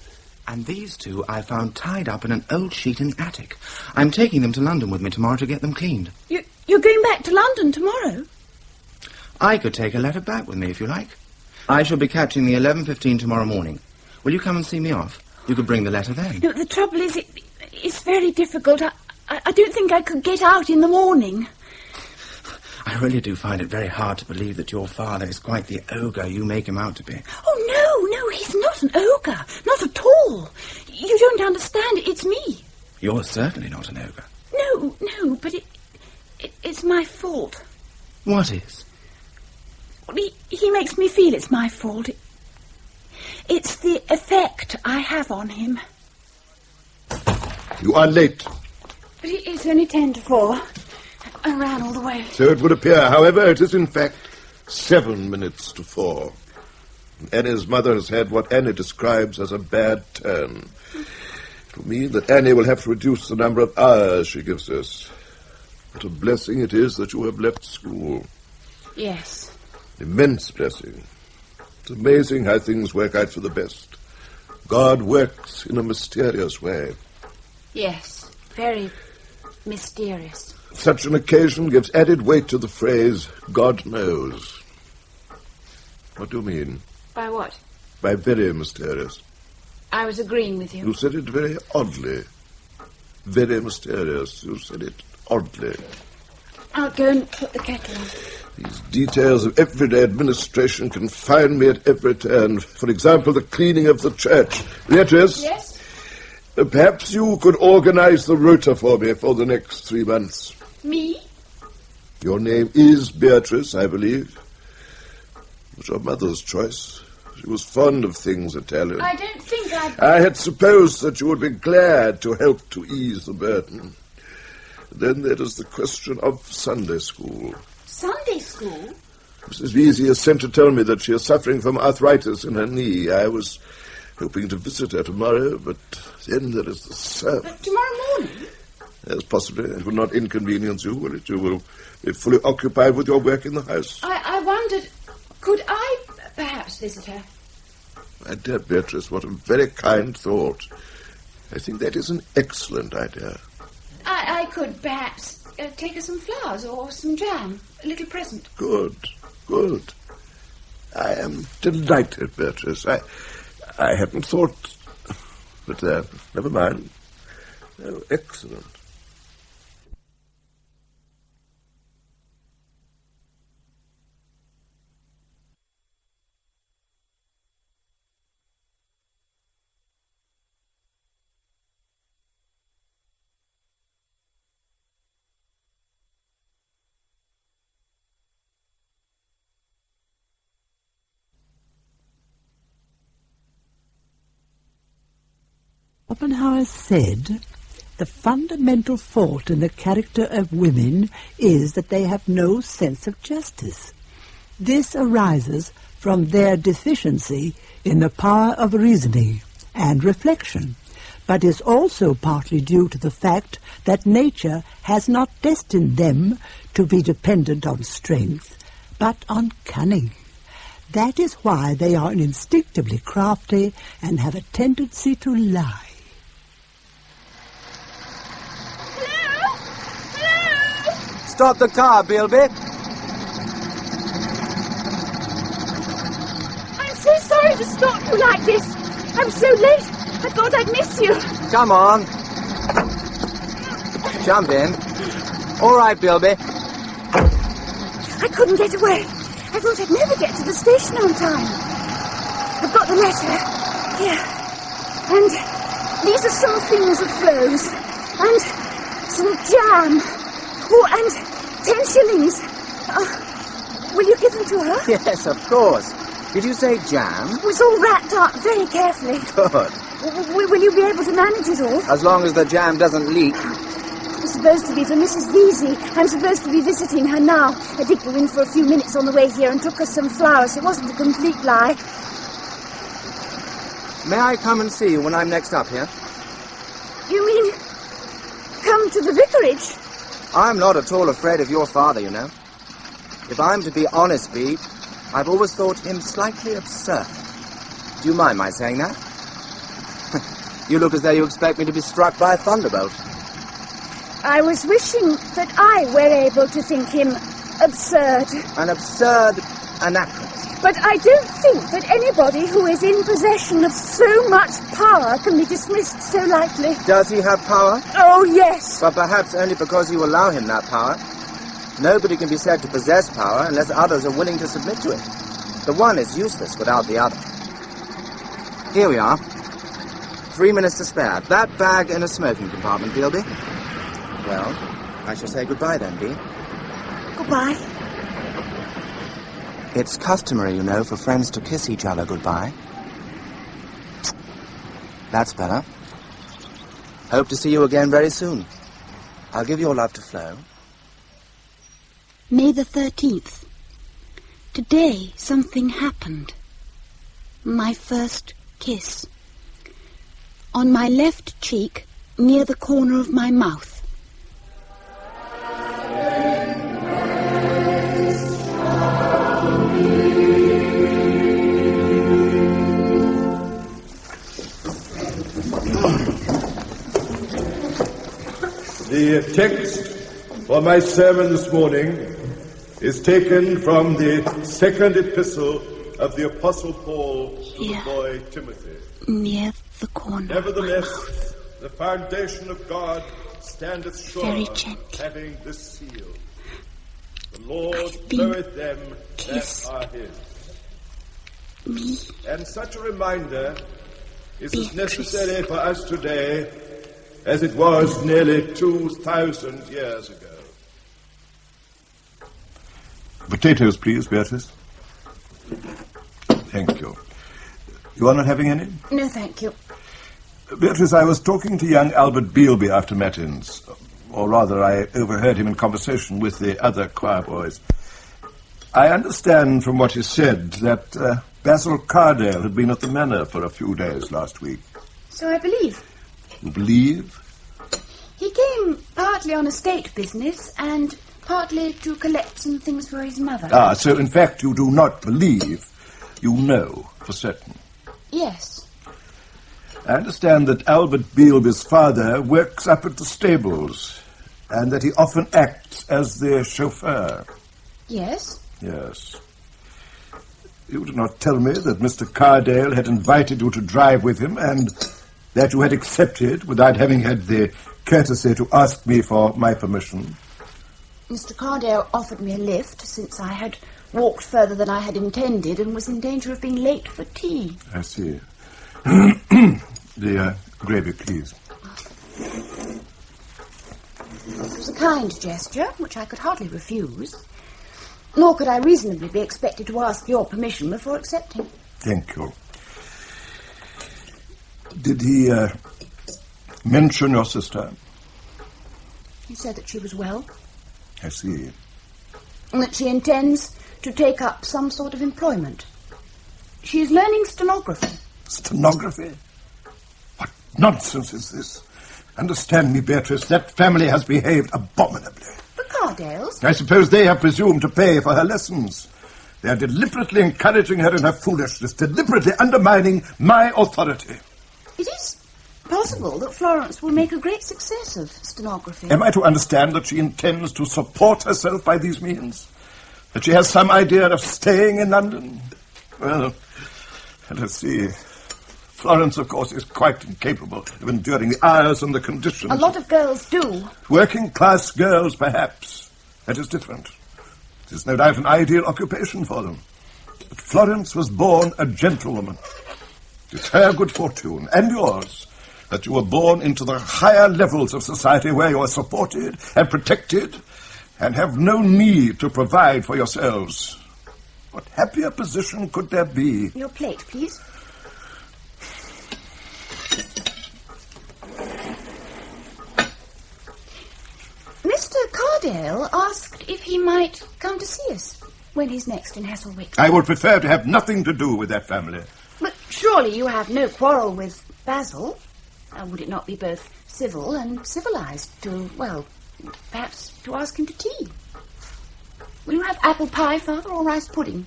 And these two I found tied up in an old sheet in the attic. I'm taking them to London with me tomorrow to get them cleaned. You're going back to London tomorrow? I could take a letter back with me if you like. I shall be catching the 11:15 tomorrow morning. Will you come and see me off? You could bring the letter then. No, the trouble is, it's very difficult. I don't think I could get out in the morning. I really do find it very hard to believe that your father is quite the ogre you make him out to be. Oh, no, he's not an ogre. Not at all. You don't understand. It's me. You're certainly not an ogre. No, but it's my fault. What is? He makes me feel it's my fault. It's the effect I have on him. You are late. But it's only 10 to 4. I ran all the way. So it would appear. However, it is in fact 7 minutes to 4. Annie's mother has had what Annie describes as a bad turn. It will mean that Annie will have to reduce the number of hours she gives us. What a blessing it is that you have left school. Yes. Immense blessing. It's amazing how things work out for the best. God works in a mysterious way. Yes, very mysterious. Such an occasion gives added weight to the phrase, God knows. What do you mean? By what? By very mysterious. I was agreeing with you. You said it very oddly. Very mysterious. You said it oddly. I'll go and put the kettle on. These details of everyday administration confine me at every turn. For example, the cleaning of the church. Beatrice? Yes? Perhaps you could organize the rota for me for the next 3 months. Me? Your name is Beatrice, I believe. It was your mother's choice. She was fond of things Italian. I don't think I had supposed that you would be glad to help to ease the burden. Then there is the question of Sunday school. Sunday school? Mrs. Vesey has sent to tell me that she is suffering from arthritis in her knee. I was hoping to visit her tomorrow, but then there is the service. But tomorrow morning? Yes, possibly. It will not inconvenience you, will it? You will be fully occupied with your work in the house. I wondered, could I perhaps visit her? My dear Beatrice, what a very kind thought. I think that is an excellent idea. I could perhaps take her some flowers or some jam, a little present. Good. I am delighted, Beatrice. I hadn't thought... But never mind. Oh, excellent. Schopenhauer said, the fundamental fault in the character of women is that they have no sense of justice. This arises from their deficiency in the power of reasoning and reflection, but is also partly due to the fact that nature has not destined them to be dependent on strength, but on cunning. That is why they are instinctively crafty and have a tendency to lie. Hello? Hello? Stop the car, Bilby. I'm so sorry to stop you like this. I'm so late. I thought I'd miss you. Come on. Jump in. All right, Bilby. I couldn't get away. I thought I'd never get to the station on time. I've got the letter. Here. And these are some things of Flo's. And some jam. Oh, and 10 shillings. Will you give them to her? Yes, of course. Did you say jam? It was all wrapped up very carefully. Good. Will you be able to manage it all? As long as the jam doesn't leak. It's supposed to be for Mrs. Vesey. I'm supposed to be visiting her now. I did go in for a few minutes on the way here and took her some flowers. It wasn't a complete lie. May I come and see you when I'm next up here? You mean come to the vicarage? I'm not at all afraid of your father, you know. If I'm to be honest, Bee, I've always thought him slightly absurd. Do you mind my saying that? You look as though you expect me to be struck by a thunderbolt. I was wishing that I were able to think him absurd. An absurd anachronism. But I don't think that anybody who is in possession of so much power can be dismissed so lightly. Does he have power? Oh, yes. But perhaps only because you allow him that power. Nobody can be said to possess power unless others are willing to submit to it. The one is useless without the other. Here we are. 3 minutes to spare. That bag in a smoking compartment, Bilby. Well, I shall say goodbye then, Bee. Goodbye. It's customary, you know, for friends to kiss each other goodbye. That's better. Hope to see you again very soon. I'll give your love to Flo. May the 13th. Today something happened. My first kiss. On my left cheek, near the corner of my mouth. The text for my sermon this morning is taken from the second epistle of the Apostle Paul to the boy Timothy. Near the corner. Nevertheless, the foundation of God standeth sure, very gently, having this seal. The Lord knoweth them that are his. Me. And such a reminder is as necessary for us today as it was nearly 2,000 years ago. Potatoes, please, Beatrice. Thank you. You are not having any? No, thank you. Beatrice, I was talking to young Albert Beelby after Matins. Or rather, I overheard him in conversation with the other choir boys. I understand from what he said that Basil Cardale had been at the manor for a few days last week. So I believe. You believe? He came partly on estate business and partly to collect some things for his mother. Ah, so in fact you do not believe. You know for certain. Yes. I understand that Albert Beelby's father works up at the stables and that he often acts as their chauffeur. Yes. Yes. You did not tell me that Mr. Cardale had invited you to drive with him and that you had accepted without having had the courtesy to ask me for my permission. Mr. Cardale offered me a lift since I had walked further than I had intended and was in danger of being late for tea. I see. The gravy, please. It was a kind gesture, which I could hardly refuse. Nor could I reasonably be expected to ask your permission before accepting. Thank you. Did he mention your sister? He said that she was well, I see. and that she intends to take up some sort of employment. She is learning stenography. Stenography? What nonsense is this? Understand me, Beatrice, that family has behaved abominably. The Cardales? I suppose they have presumed to pay for her lessons. They are deliberately encouraging her in her foolishness, deliberately undermining my authority. It is possible that Florence will make a great success of stenography. Am I to understand that she intends to support herself by these means? That she has some idea of staying in London? Well, let us see. Florence, of course, is quite incapable of enduring the hours and the conditions. A lot of girls do. Working-class girls, perhaps. That is different. It is no doubt an ideal occupation for them. But Florence was born a gentlewoman. It is her good fortune, and yours, that you were born into the higher levels of society where you are supported and protected and have no need to provide for yourselves. What happier position could there be? Your plate, please. Mr. Cardale asked if he might come to see us when he's next in Hasselwick. I would prefer to have nothing to do with that family. But surely you have no quarrel with Basil? Would it not be both civil and civilized to, well, perhaps to ask him to tea? Will you have apple pie, Father, or rice pudding?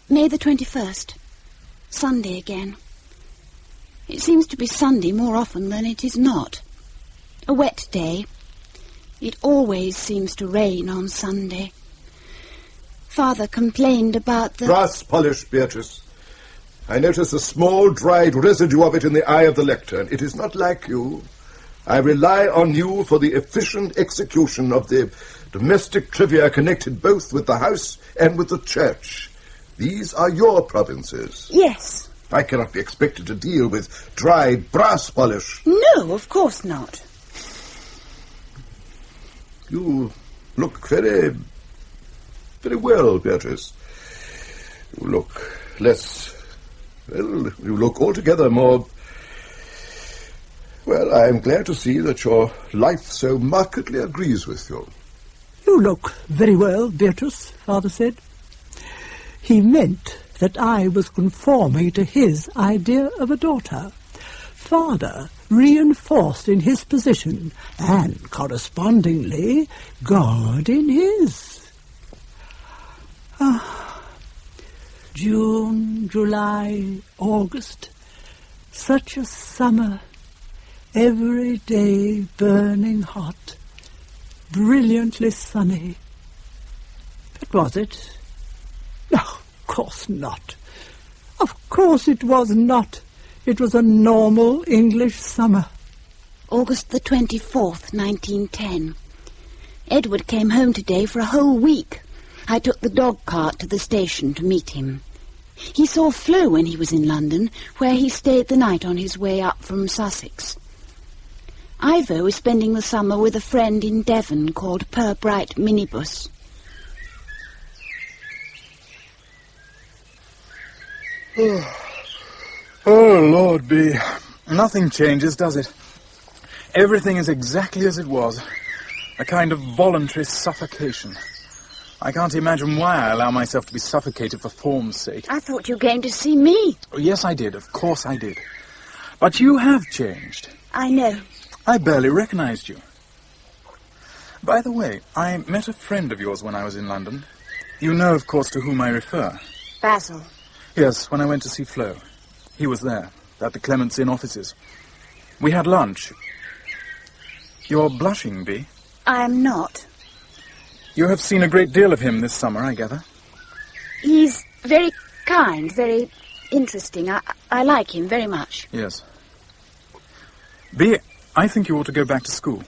May the 21st. Sunday again. It seems to be Sunday more often than it is not. A wet day. It always seems to rain on Sunday. Father complained about the... Brass polish, Beatrice. I notice a small dried residue of it in the eye of the lectern. It is not like you. I rely on you for the efficient execution of the domestic trivia connected both with the house and with the church. These are your provinces. Yes. I cannot be expected to deal with dried brass polish. No, of course not. You look very well, Beatrice. You look less... Well, you look altogether more... Well, I am glad to see that your life so markedly agrees with you. You look very well, Beatrice, Father said. He meant that I was conforming to his idea of a daughter. Father reinforced in his position, and correspondingly God in his. June, July, August, such a summer, every day burning hot, brilliantly sunny. But was it? No, of course not. Of course it was not. It was a normal English summer. August the 24th, 1910. Edward came home today for a whole week. I took the dog cart to the station to meet him. He saw Flo when he was in London, where he stayed the night on his way up from Sussex. Ivo is spending the summer with a friend in Devon called Purbright Minibus. Oh, Lord B. Nothing changes, does it? Everything is exactly as it was. A kind of voluntary suffocation. I can't imagine why I allow myself to be suffocated for form's sake. I thought you came to see me. Oh, yes, I did. Of course I did. But you have changed. I know. I barely recognized you. By the way, I met a friend of yours when I was in London. You know, of course, to whom I refer. Basil. Yes, when I went to see Flo. He was there, at the Clements Inn offices. We had lunch. You're blushing, Bee. I am not. You have seen a great deal of him this summer, I gather. He's very kind, very interesting. I like him very much. Yes. Bee, I think you ought to go back to school.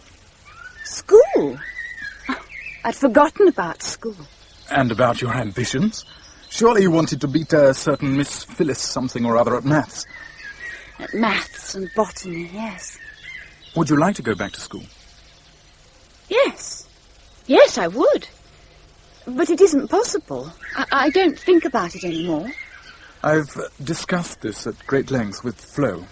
School? I'd forgotten about school. And about your ambitions. Surely you wanted to beat a certain Miss Phyllis something or other at maths. At maths and botany, yes. Would you like to go back to school? Yes. Yes, I would. But it isn't possible. I don't think about it anymore. I've discussed this at great length with Flo.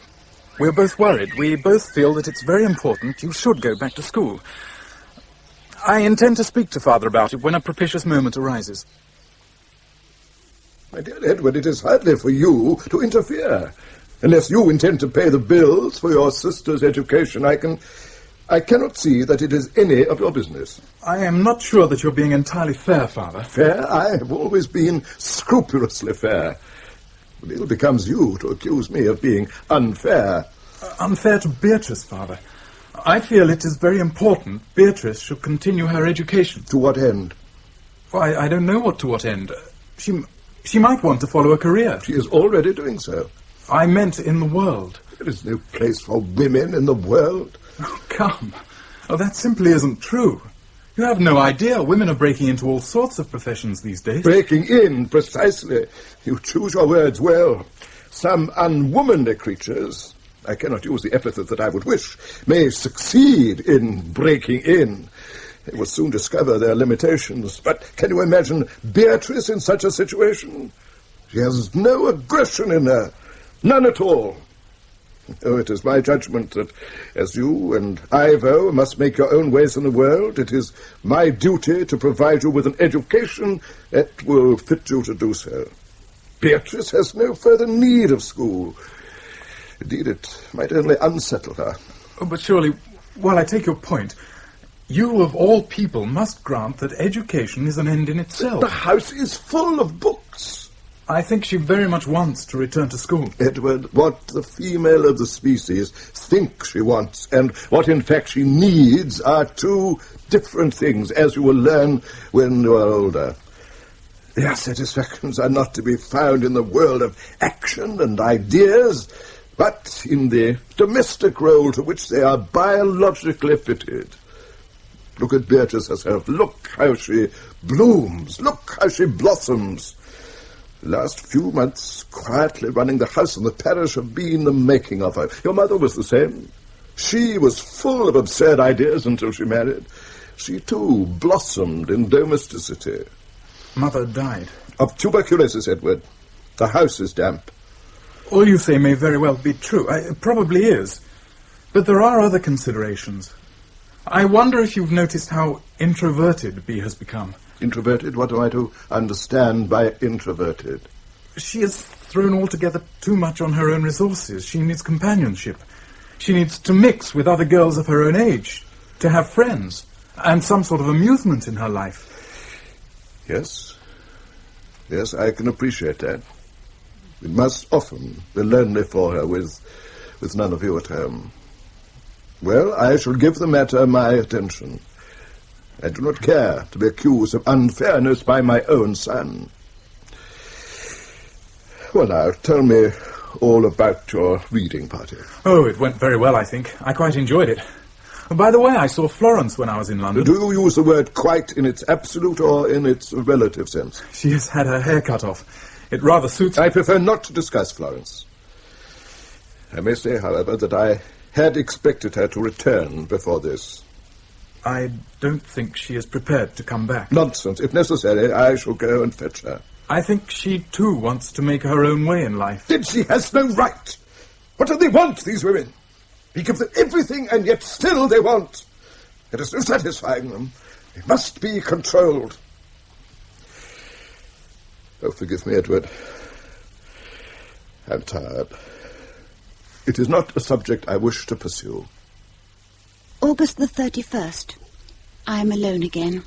We're both worried. We both feel that it's very important you should go back to school. I intend to speak to Father about it when a propitious moment arises. My dear Edward, it is hardly for you to interfere. Unless you intend to pay the bills for your sister's education, I cannot see that it is any of your business. I am not sure that you're being entirely fair, Father. Fair? I have always been scrupulously fair. It ill becomes you to accuse me of being unfair. Unfair to Beatrice, Father. I feel it is very important Beatrice should continue her education. To what end? Why, I don't know to what end. She might want to follow a career. She is already doing so. I meant in the world. There is no place for women in the world. Oh, come. Oh, that simply isn't true. You have no idea. Women are breaking into all sorts of professions these days. Breaking in, precisely. You choose your words well. Some unwomanly creatures, I cannot use the epithet that I would wish, may succeed in breaking in. They will soon discover their limitations. But can you imagine Beatrice in such a situation? She has no aggression in her. None at all. Oh, it is my judgment that as you and Ivo must make your own ways in the world, it is my duty to provide you with an education that will fit you to do so. Beatrice has no further need of school. Indeed, it might only unsettle her. Oh, but surely, while I take your point, you of all people must grant that education is an end in itself. The house is full of books. I think she very much wants to return to school. Edward, what the female of the species thinks she wants and what in fact she needs are two different things, as you will learn when you are older. Their satisfactions are not to be found in the world of action and ideas, but in the domestic role to which they are biologically fitted. Look at Beatrice herself. Look how she blooms. Look how she blossoms. The last few months quietly running the house and the parish have been the making of her. Your mother was the same. She was full of absurd ideas until she married. She, too, blossomed in domesticity. Mother died. Of tuberculosis, Edward. The house is damp. All you say may very well be true. It probably is. But there are other considerations. I wonder if you've noticed how introverted Bea has become. Introverted? What am I to understand by introverted? She has thrown altogether too much on her own resources. She needs companionship. She needs to mix with other girls of her own age, to have friends, and some sort of amusement in her life. Yes. Yes, I can appreciate that. It must often be lonely for her with none of you at home. Well, I shall give the matter my attention. I do not care to be accused of unfairness by my own son. Well, now, tell me all about your reading party. Oh, it went very well, I think. I quite enjoyed it. By the way, I saw Florence when I was in London. Do you use the word quite in its absolute or in its relative sense? She has had her hair cut off. It rather suits... I prefer not to discuss Florence. I may say, however, that I had expected her to return before this. I don't think she is prepared to come back. Nonsense. If necessary, I shall go and fetch her. I think she, too, wants to make her own way in life. Then she has no right. What do they want, these women? We give them everything, and yet still they want. There is no satisfying them. They must be controlled. Oh, forgive me, Edward. I'm tired. It is not a subject I wish to pursue. August the 31st. I am alone again.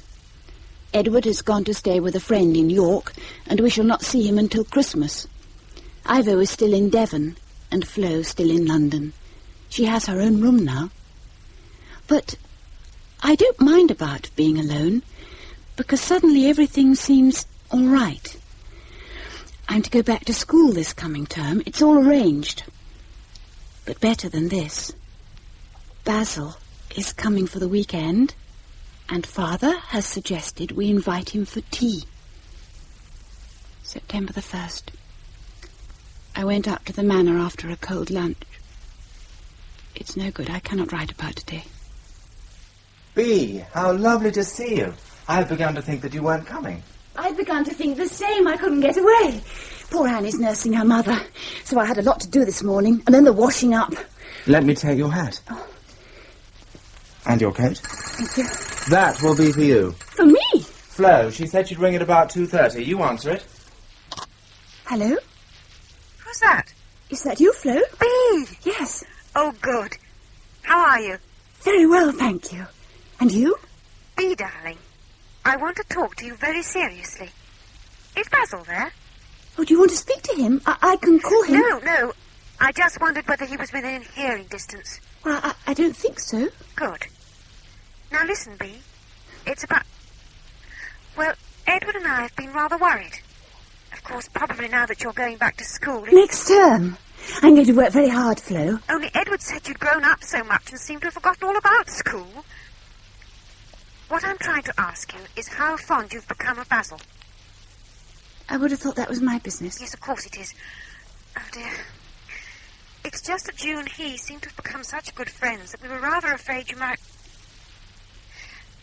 Edward has gone to stay with a friend in York, and we shall not see him until Christmas. Ivo is still in Devon, and Flo still in London. She has her own room now. But I don't mind about being alone, because suddenly everything seems all right. I'm to go back to school this coming term. It's all arranged. But better than this, Basil is coming for the weekend, and Father has suggested we invite him for tea. September the 1st. I went up to the manor after a cold lunch. It's no good. I cannot write about today. Bea, how lovely to see you. I'd begun to think that you weren't coming. I'd begun to think the same. I couldn't get away. Poor Annie's nursing her mother, so I had a lot to do this morning, and then the washing up. Let me take your hat. Oh. And your coat. Thank you. That will be for you. For me? Flo, she said she'd ring at about 2:30. You answer it. Hello? Who's that? Is that you, Flo? Bee! Yes. Oh, good. How are you? Very well, thank you. And you? Bee, darling, I want to talk to you very seriously. Is Basil there? Oh, do you want to speak to him? I can call him. No. I just wondered whether he was within hearing distance. Well, I don't think so. Good. Now listen, Bee. It's about... Well, Edward and I have been rather worried. Of course, probably now that you're going back to school... Next term. I'm going to work very hard, Flo. Only Edward said you'd grown up so much and seemed to have forgotten all about school. What I'm trying to ask you is how fond you've become of Basil. I would have thought that was my business. Yes, of course it is. Oh, dear. It's just that you and he seem to have become such good friends that we were rather afraid you might...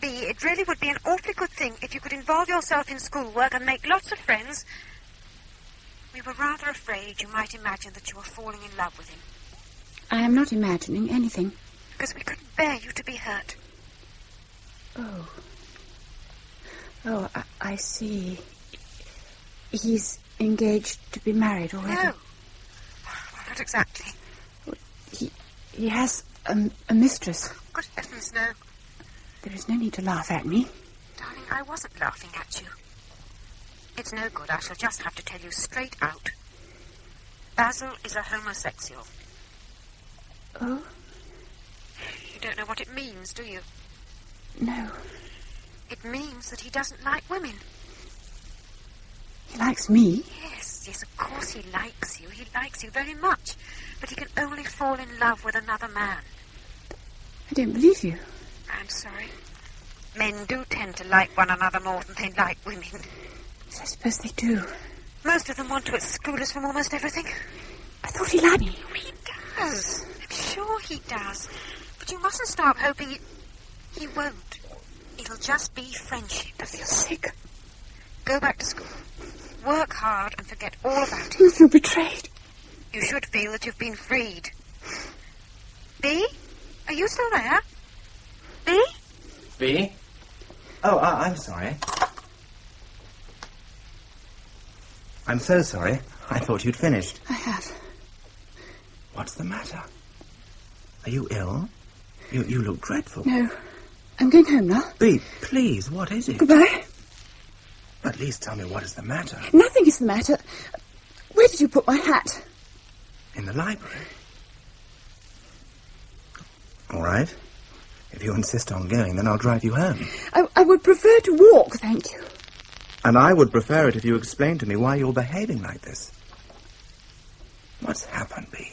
Bee, it really would be an awfully good thing if you could involve yourself in schoolwork and make lots of friends. We were rather afraid you might imagine that you were falling in love with him. I am not imagining anything. Because we couldn't bear you to be hurt. Oh, I see. He's engaged to be married already. No. Well, not exactly. He has a mistress. Good heavens, no. There is no need to laugh at me. Darling, I wasn't laughing at you. It's no good. I shall just have to tell you straight out. Basil is a homosexual. Oh? You don't know what it means, do you? No. It means that he doesn't like women. He likes me? Yes, of course he likes you. He likes you very much. But he can only fall in love with another man. I don't believe you. I'm sorry. Men do tend to like one another more than they like women. Yes, I suppose they do. Most of them want to exclude us from almost everything. I thought he liked me. He does. I'm sure he does. But you mustn't start hoping he won't. It'll just be friendship. I feel sick. Go back to school. Work hard and forget all about it. You feel betrayed. You should feel that you've been freed. Bee? Are you still there? Bee? Bee? Oh, I'm sorry. I'm so sorry. I thought you'd finished. I have. What's the matter? Are you ill? You look dreadful. No. I'm going home now. Bee, please, what is it? Goodbye. At least tell me what is the matter. Nothing is the matter. Where did you put my hat? In the library. All right. If you insist on going, then I'll drive you home. I would prefer to walk, thank you. And I would prefer it if you explained to me why you're behaving like this. What's happened, Bee?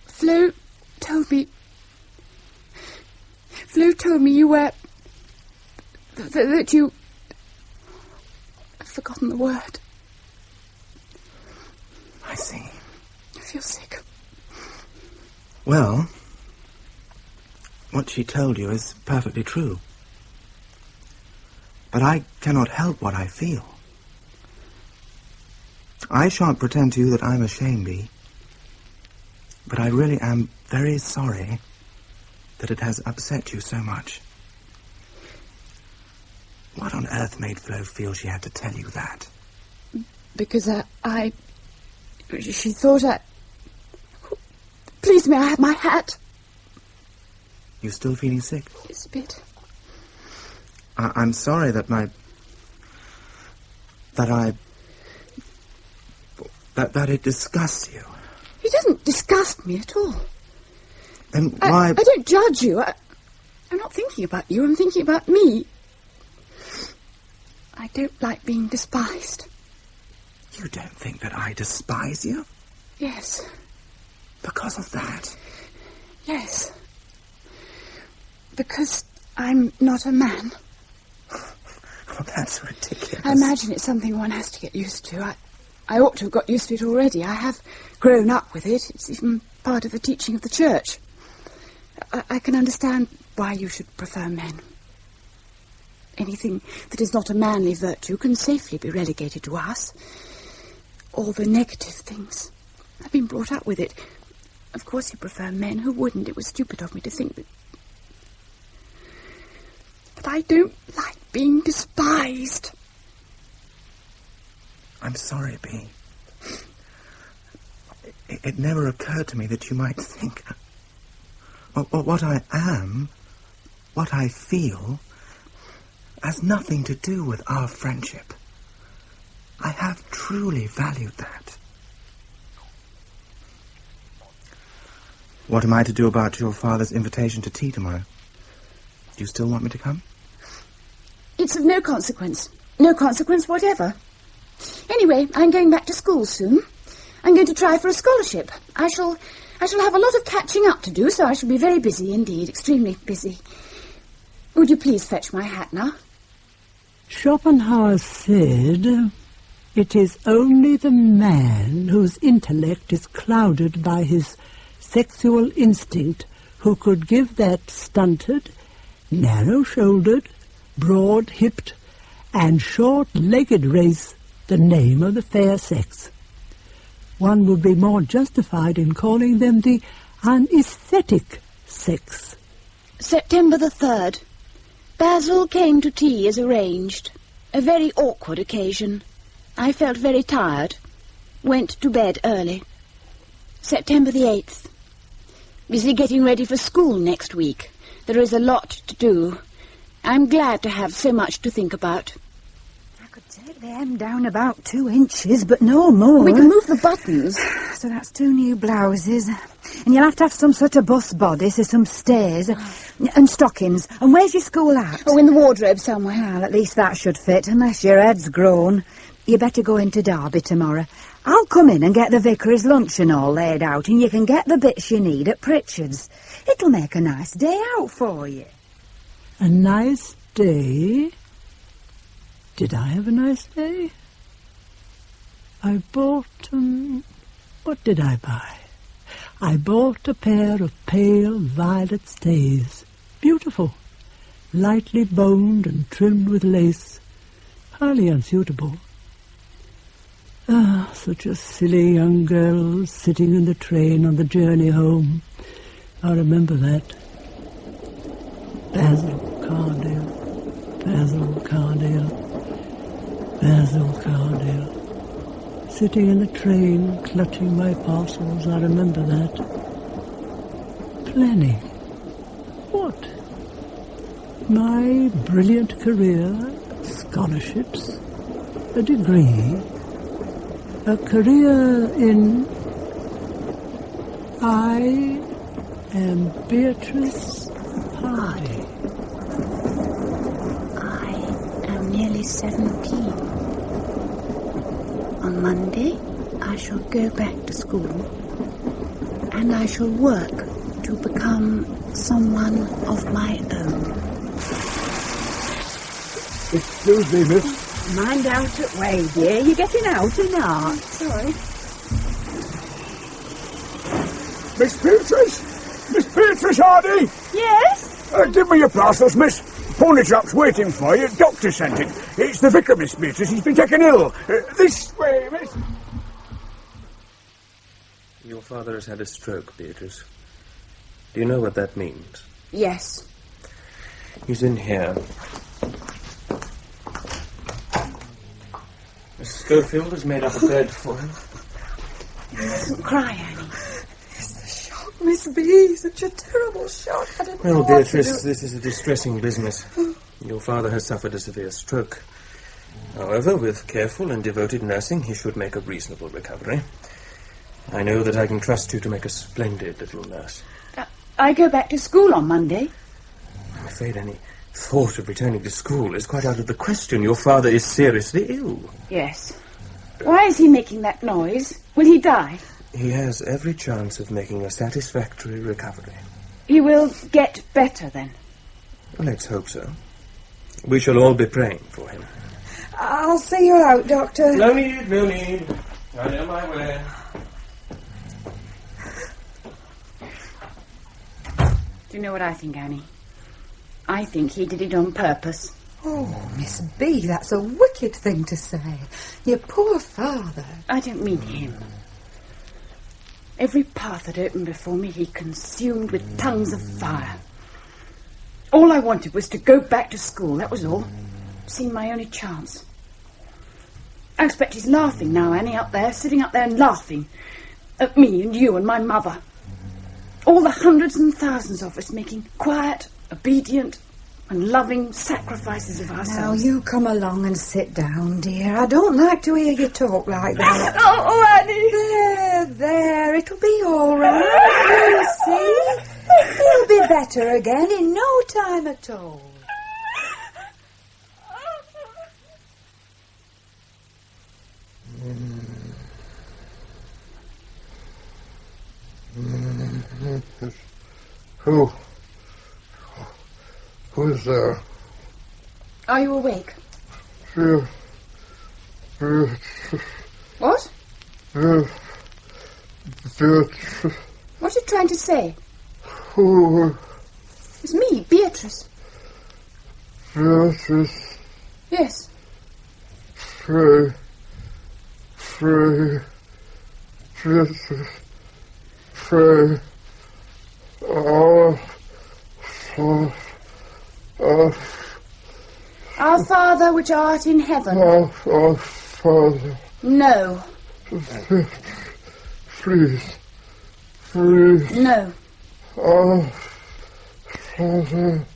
Flo told me you were... that you... I've forgotten the word. I see. I feel sick. Well, what she told you is perfectly true. But I cannot help what I feel. I shan't pretend to you that I'm ashamed, Bee. But I really am very sorry that it has upset you so much. What on earth made Flo feel she had to tell you that? Because she thought I... Please, may I have my hat? You still feeling sick? Yes, a bit. I'm sorry that that it disgusts you. It doesn't disgust me at all. Then why... I don't judge you. I'm not thinking about you. I'm thinking about me. I don't like being despised. You don't think that I despise you? Yes. Because of that? Yes. Because I'm not a man. Oh, that's ridiculous. I imagine it's something one has to get used to. I ought to have got used to it already. I have grown up with it. It's even part of the teaching of the church. I can understand why you should prefer men. Anything that is not a manly virtue can safely be relegated to us. All the negative things. I've been brought up with it. Of course you prefer men. Who wouldn't? It was stupid of me to think that... But I don't like being despised. I'm sorry, Bea. It never occurred to me that you might think... what I am, what I feel, has nothing to do with our friendship. I have truly valued that. What am I to do about your father's invitation to tea tomorrow? Do you still want me to come? It's of no consequence. No consequence whatever. Anyway, I'm going back to school soon. I'm going to try for a scholarship. I shall have a lot of catching up to do, so I shall be very busy indeed, extremely busy. Would you please fetch my hat now? Schopenhauer said, "It is only the man whose intellect is clouded by his sexual instinct who could give that stunted, narrow-shouldered, broad-hipped, and short-legged race the name of the fair sex. One would be more justified in calling them the unaesthetic sex." September the 3rd. Basil came to tea as arranged. A very awkward occasion. I felt very tired. Went to bed early. September the 8th. Busy getting ready for school next week. There is a lot to do. I'm glad to have so much to think about. Take the hem down about 2 inches, but no more. We can move the buttons. So that's 2 new blouses. And you'll have to have some sort of bust bodice or some stays. And stockings. And where's your school hat? Oh, in the wardrobe somewhere. Well, at least that should fit, unless your head's grown. You better go into Derby tomorrow. I'll come in and get the vicarage luncheon all laid out, and you can get the bits you need at Pritchard's. It'll make a nice day out for you. A nice day? Did I have a nice day? I bought... what did I buy? I bought a pair of pale violet stays. Beautiful. Lightly boned and trimmed with lace. Highly unsuitable. Ah, such a silly young girl sitting in the train on the journey home. I remember that. Basil Cardale. Basil Cardale. Basil Cardale. Sitting in the train, clutching my parcels, I remember that. Planning. What? My brilliant career, scholarships, a degree, a career in... I am Beatrice Hardy. I am nearly 17. On Monday, I shall go back to school, and I shall work to become someone of my own. Excuse me, miss. Mind out at way, dear. You getting out or not? Sorry. Miss Beatrice? Miss Beatrice Hardy? Yes? Give me your parcels, miss. Ponytrap's waiting for you. Doctor sent it. It's the vicar, Miss Beatrice. He's been taken ill. This way, miss. Your father has had a stroke, Beatrice. Do you know what that means? Yes. He's in here. Miss Schofield has made up a bed for him. Mustn't cry, Annie. Miss B, such a terrible shock. I didn't know Well, what to Beatrice, do. this is a distressing business. Your father has suffered a severe stroke. However, with careful and devoted nursing, he should make a reasonable recovery. I know that I can trust you to make a splendid little nurse. I go back to school on Monday. I'm afraid any thought of returning to school is quite out of the question. Your father is seriously ill. Yes. Why is he making that noise? Will he die? He has every chance of making a satisfactory recovery. He will get better, then. Let's hope so. We shall all be praying for him. I'll see you out, Doctor. No need, no need. I know my way. Do you know what I think, Annie? I think he did it on purpose. Oh, Miss B, that's a wicked thing to say. Your poor father. I don't mean him. Every path that opened before me he consumed with tongues of fire. All I wanted was to go back to school, that was all. It seemed my only chance. I expect he's laughing now, Annie, up there, sitting up there and laughing at me and you and my mother. All the hundreds and thousands of us making quiet, obedient and loving sacrifices of ourselves. Now, you come along and sit down, dear. I don't like to hear you talk like that. Oh, Annie! There, it'll be all right. You see? You'll be better again in no time at all. Who is there? Are you awake? What? What are you trying to say? Who? It's me, Beatrice. Beatrice. Yes. Beatrice. Our Father which art in heaven. Our Father. No. Please. No. Our Father.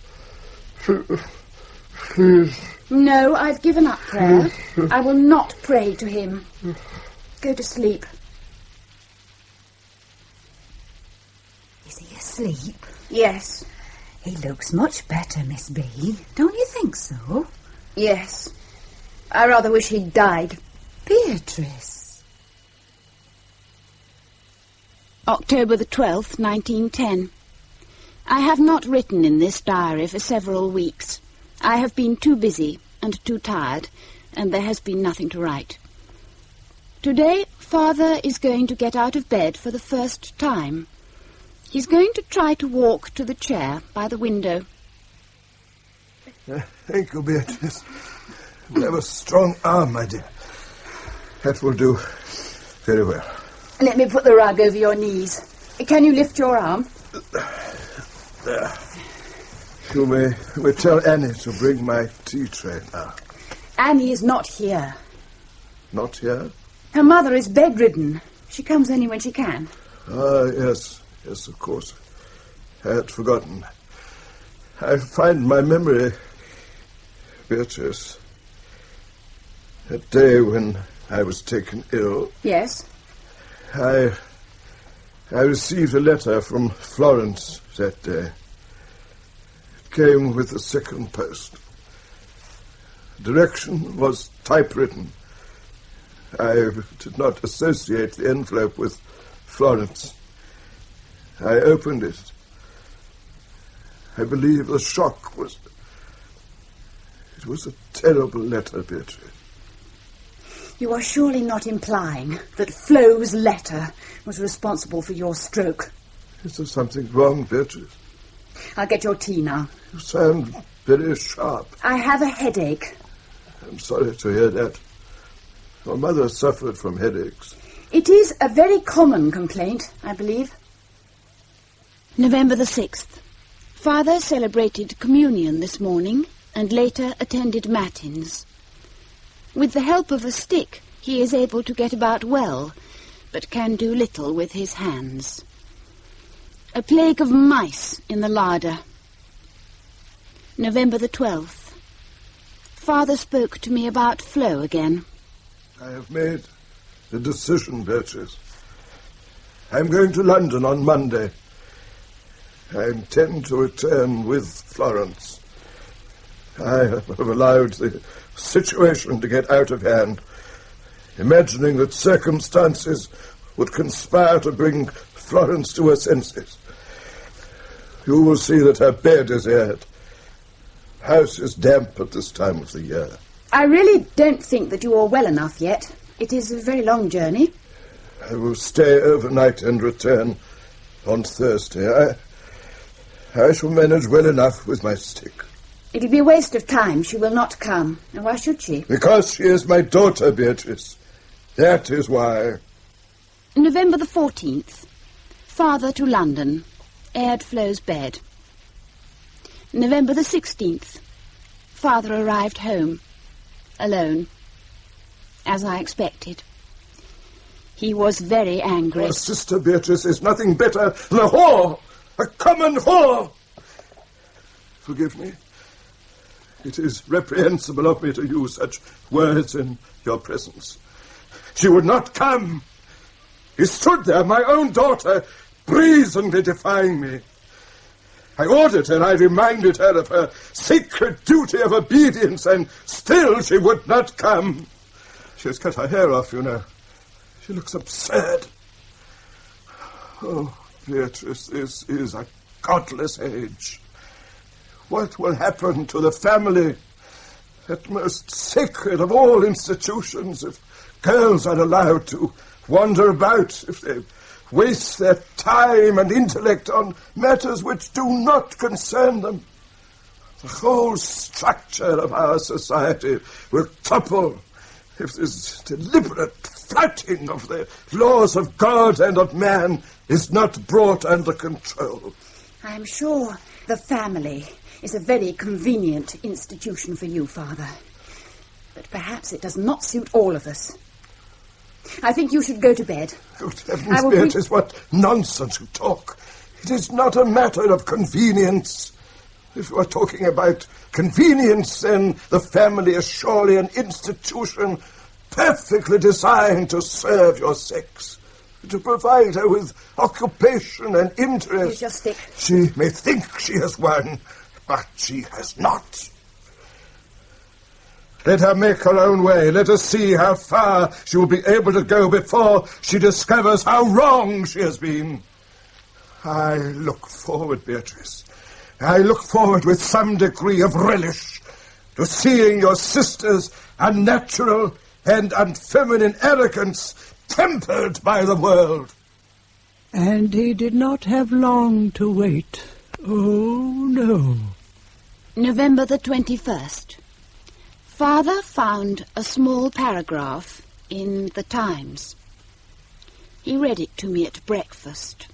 Please. No, I've given up prayer. I will not pray to him. Go to sleep. Is he asleep? Yes. He looks much better, Miss B. Don't you think so? Yes. I rather wish he'd died. Beatrice. October the 12th, 1910. I have not written in this diary for several weeks. I have been too busy and too tired, and there has been nothing to write. Today, Father is going to get out of bed for the first time. He's going to try to walk to the chair by the window. Thank you, Beatrice. You have a strong arm, my dear. That will do very well. Let me put the rug over your knees. Can you lift your arm? There. You may tell Annie to bring my tea tray now. Annie is not here. Not here? Her mother is bedridden. She comes only when she can. Ah, yes. Yes, of course. I had forgotten. I find my memory, Beatrice. That day when I was taken ill. Yes? I received a letter from Florence that day. It came with the second post. Direction was typewritten. I did not associate the envelope with Florence. I opened it. I believe the shock was... It was a terrible letter, Beatrice. You are surely not implying that Flo's letter was responsible for your stroke. Is there something wrong, Beatrice? I'll get your tea now. You sound very sharp. I have a headache. I'm sorry to hear that. Your mother suffered from headaches. It is a very common complaint, I believe. November the 6th. Father celebrated communion this morning and later attended matins. With the help of a stick, he is able to get about well, but can do little with his hands. A plague of mice in the larder. November the 12th. Father spoke to me about Flo again. I have made the decision, Beatrice. I'm going to London on Monday. I intend to return with Florence. I have allowed the situation to get out of hand, imagining that circumstances would conspire to bring Florence to her senses. You will see that her bed is aired. House is damp at this time of the year. I really don't think that you are well enough yet. It is a very long journey. I will stay overnight and return on Thursday. I shall manage well enough with my stick. It'll be a waste of time. She will not come. And why should she? Because she is my daughter, Beatrice. That is why. November the 14th. Father to London. Aired Flo's bed. November the 16th. Father arrived home. Alone. As I expected. He was very angry. Your sister Beatrice is nothing better than a whore. A common whore. Forgive me. It is reprehensible of me to use such words in your presence. She would not come. He stood there, my own daughter, brazenly defying me. I ordered her, I reminded her of her sacred duty of obedience, and still she would not come. She has cut her hair off, you know. She looks absurd. Oh, Beatrice, this is a godless age. What will happen to the family, that most sacred of all institutions, if girls are allowed to wander about, if they waste their time and intellect on matters which do not concern them? The whole structure of our society will topple if this deliberate flouting of the laws of God and of man is not brought under control. I am sure the family is a very convenient institution for you, Father. But perhaps it does not suit all of us. I think you should go to bed. Good heavens, Beatrice, what nonsense you talk. It is not a matter of convenience. If you are talking about convenience, then the family is surely an institution perfectly designed to serve your sex, to provide her with occupation and interest. You just stick. She may think she has won, but she has not. Let her make her own way. Let us see how far she will be able to go before she discovers how wrong she has been. I look forward, Beatrice. I look forward with some degree of relish to seeing your sister's unnatural and unfeminine arrogance tempered by the world. And he did not have long to wait. Oh, no. November the 21st. Father found a small paragraph in the Times. He read it to me at breakfast.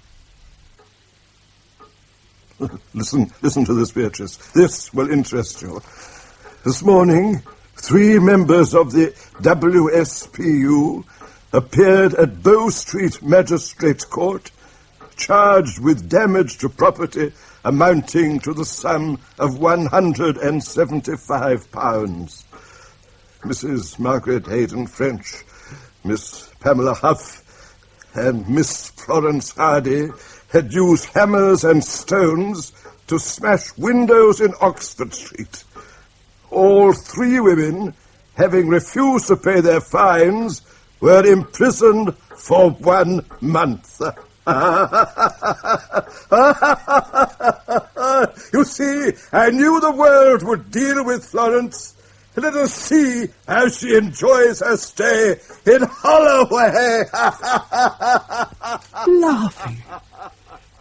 Listen to this, Beatrice. This will interest you. This morning, 3 members of the WSPU appeared at Bow Street Magistrate Court, charged with damage to property amounting to the sum of £175. Mrs. Margaret Hayden French, Miss Pamela Huff, and Miss Florence Hardy had used hammers and stones to smash windows in Oxford Street. All 3 women, having refused to pay their fines, were imprisoned for 1 month. You see, I knew the world would deal with Florence. Let us see how she enjoys her stay in Holloway. Laughing.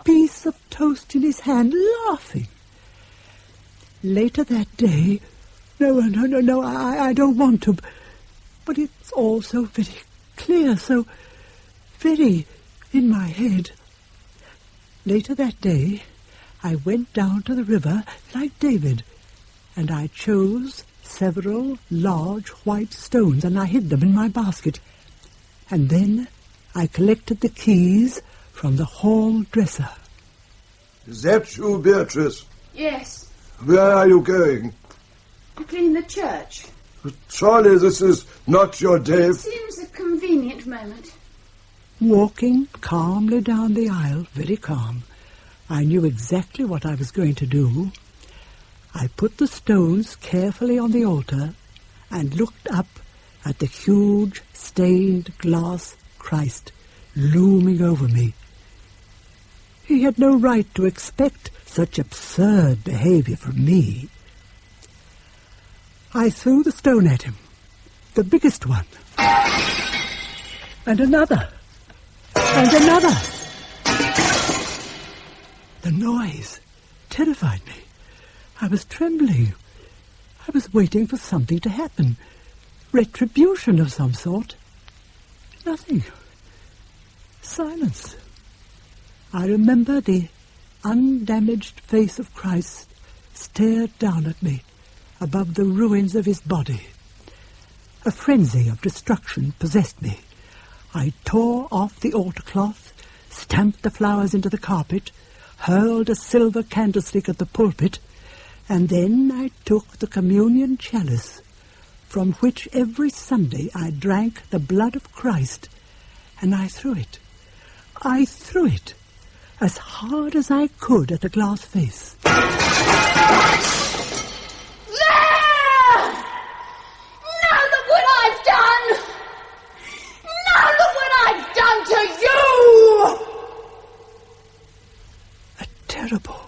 Piece of toast in his hand, laughing. Later that day... No, I don't want to. But it's all so very clear, so very in my head. Later that day, I went down to the river like David, and I chose several large white stones, and I hid them in my basket. And then I collected the keys from the hall dresser. Is that you, Beatrice? Yes. Where are you going? To clean the church. Surely this is not your day. Seems a convenient moment. Walking calmly down the aisle, very calm, I knew exactly what I was going to do. I put the stones carefully on the altar and looked up at the huge stained glass Christ looming over me. He had no right to expect such absurd behavior from me. I threw the stone at him, the biggest one, and another, and another. The noise terrified me. I was trembling. I was waiting for something to happen. Retribution of some sort. Nothing. Silence. I remember the undamaged face of Christ stared down at me above the ruins of his body. A frenzy of destruction possessed me. I tore off the altar cloth, stamped the flowers into the carpet, hurled a silver candlestick at the pulpit, and then I took the communion chalice, from which every Sunday I drank the blood of Christ, and I threw it. I threw it as hard as I could at the glass face. There! Now look what I've done! Now look what I've done to you! A terrible,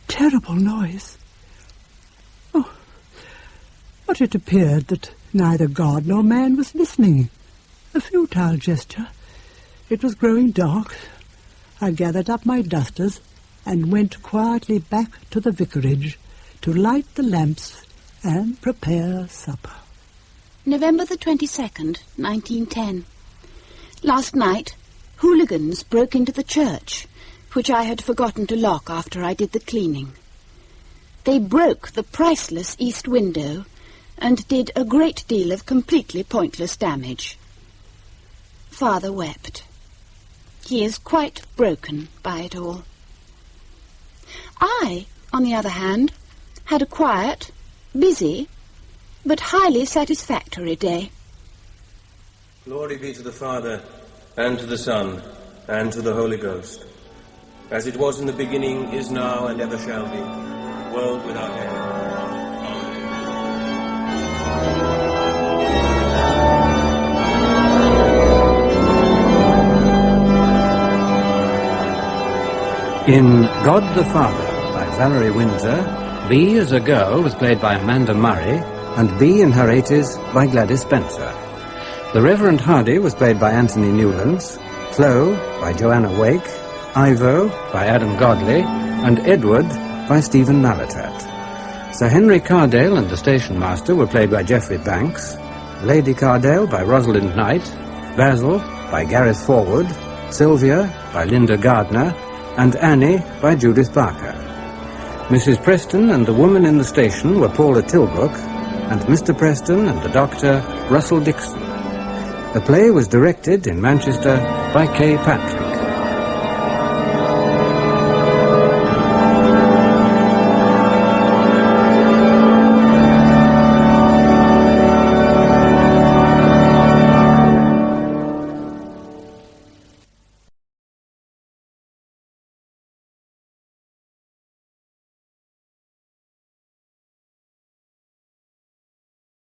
terrible noise. Oh, but it appeared that neither God nor man was listening. A futile gesture. It was growing dark. I gathered up my dusters and went quietly back to the vicarage to light the lamps and prepare supper. November the 22nd, 1910. Last night, hooligans broke into the church, which I had forgotten to lock after I did the cleaning. They broke the priceless east window and did a great deal of completely pointless damage. Father wept. He is quite broken by it all. I, on the other hand, had a quiet, busy, but highly satisfactory day. Glory be to the Father, and to the Son, and to the Holy Ghost, as it was in the beginning, is now, and ever shall be, world without end. In God the Father by Valerie Windsor, B as a girl was played by Amanda Murray, and B in her 80s by Gladys Spencer. The Reverend Hardy was played by Anthony Newlands, Flo by Joanna Wake, Ivo by Adam Godley, and Edward by Stephen Malatat. Sir Henry Cardale and the Station Master were played by Geoffrey Banks, Lady Cardale by Rosalind Knight, Basil by Gareth Forward, Sylvia by Linda Gardner, and Annie by Judith Barker. Mrs. Preston and the woman in the station were Paula Tilbrook, and Mr. Preston and the doctor Russell Dixon. The play was directed in Manchester by Kay Patrick.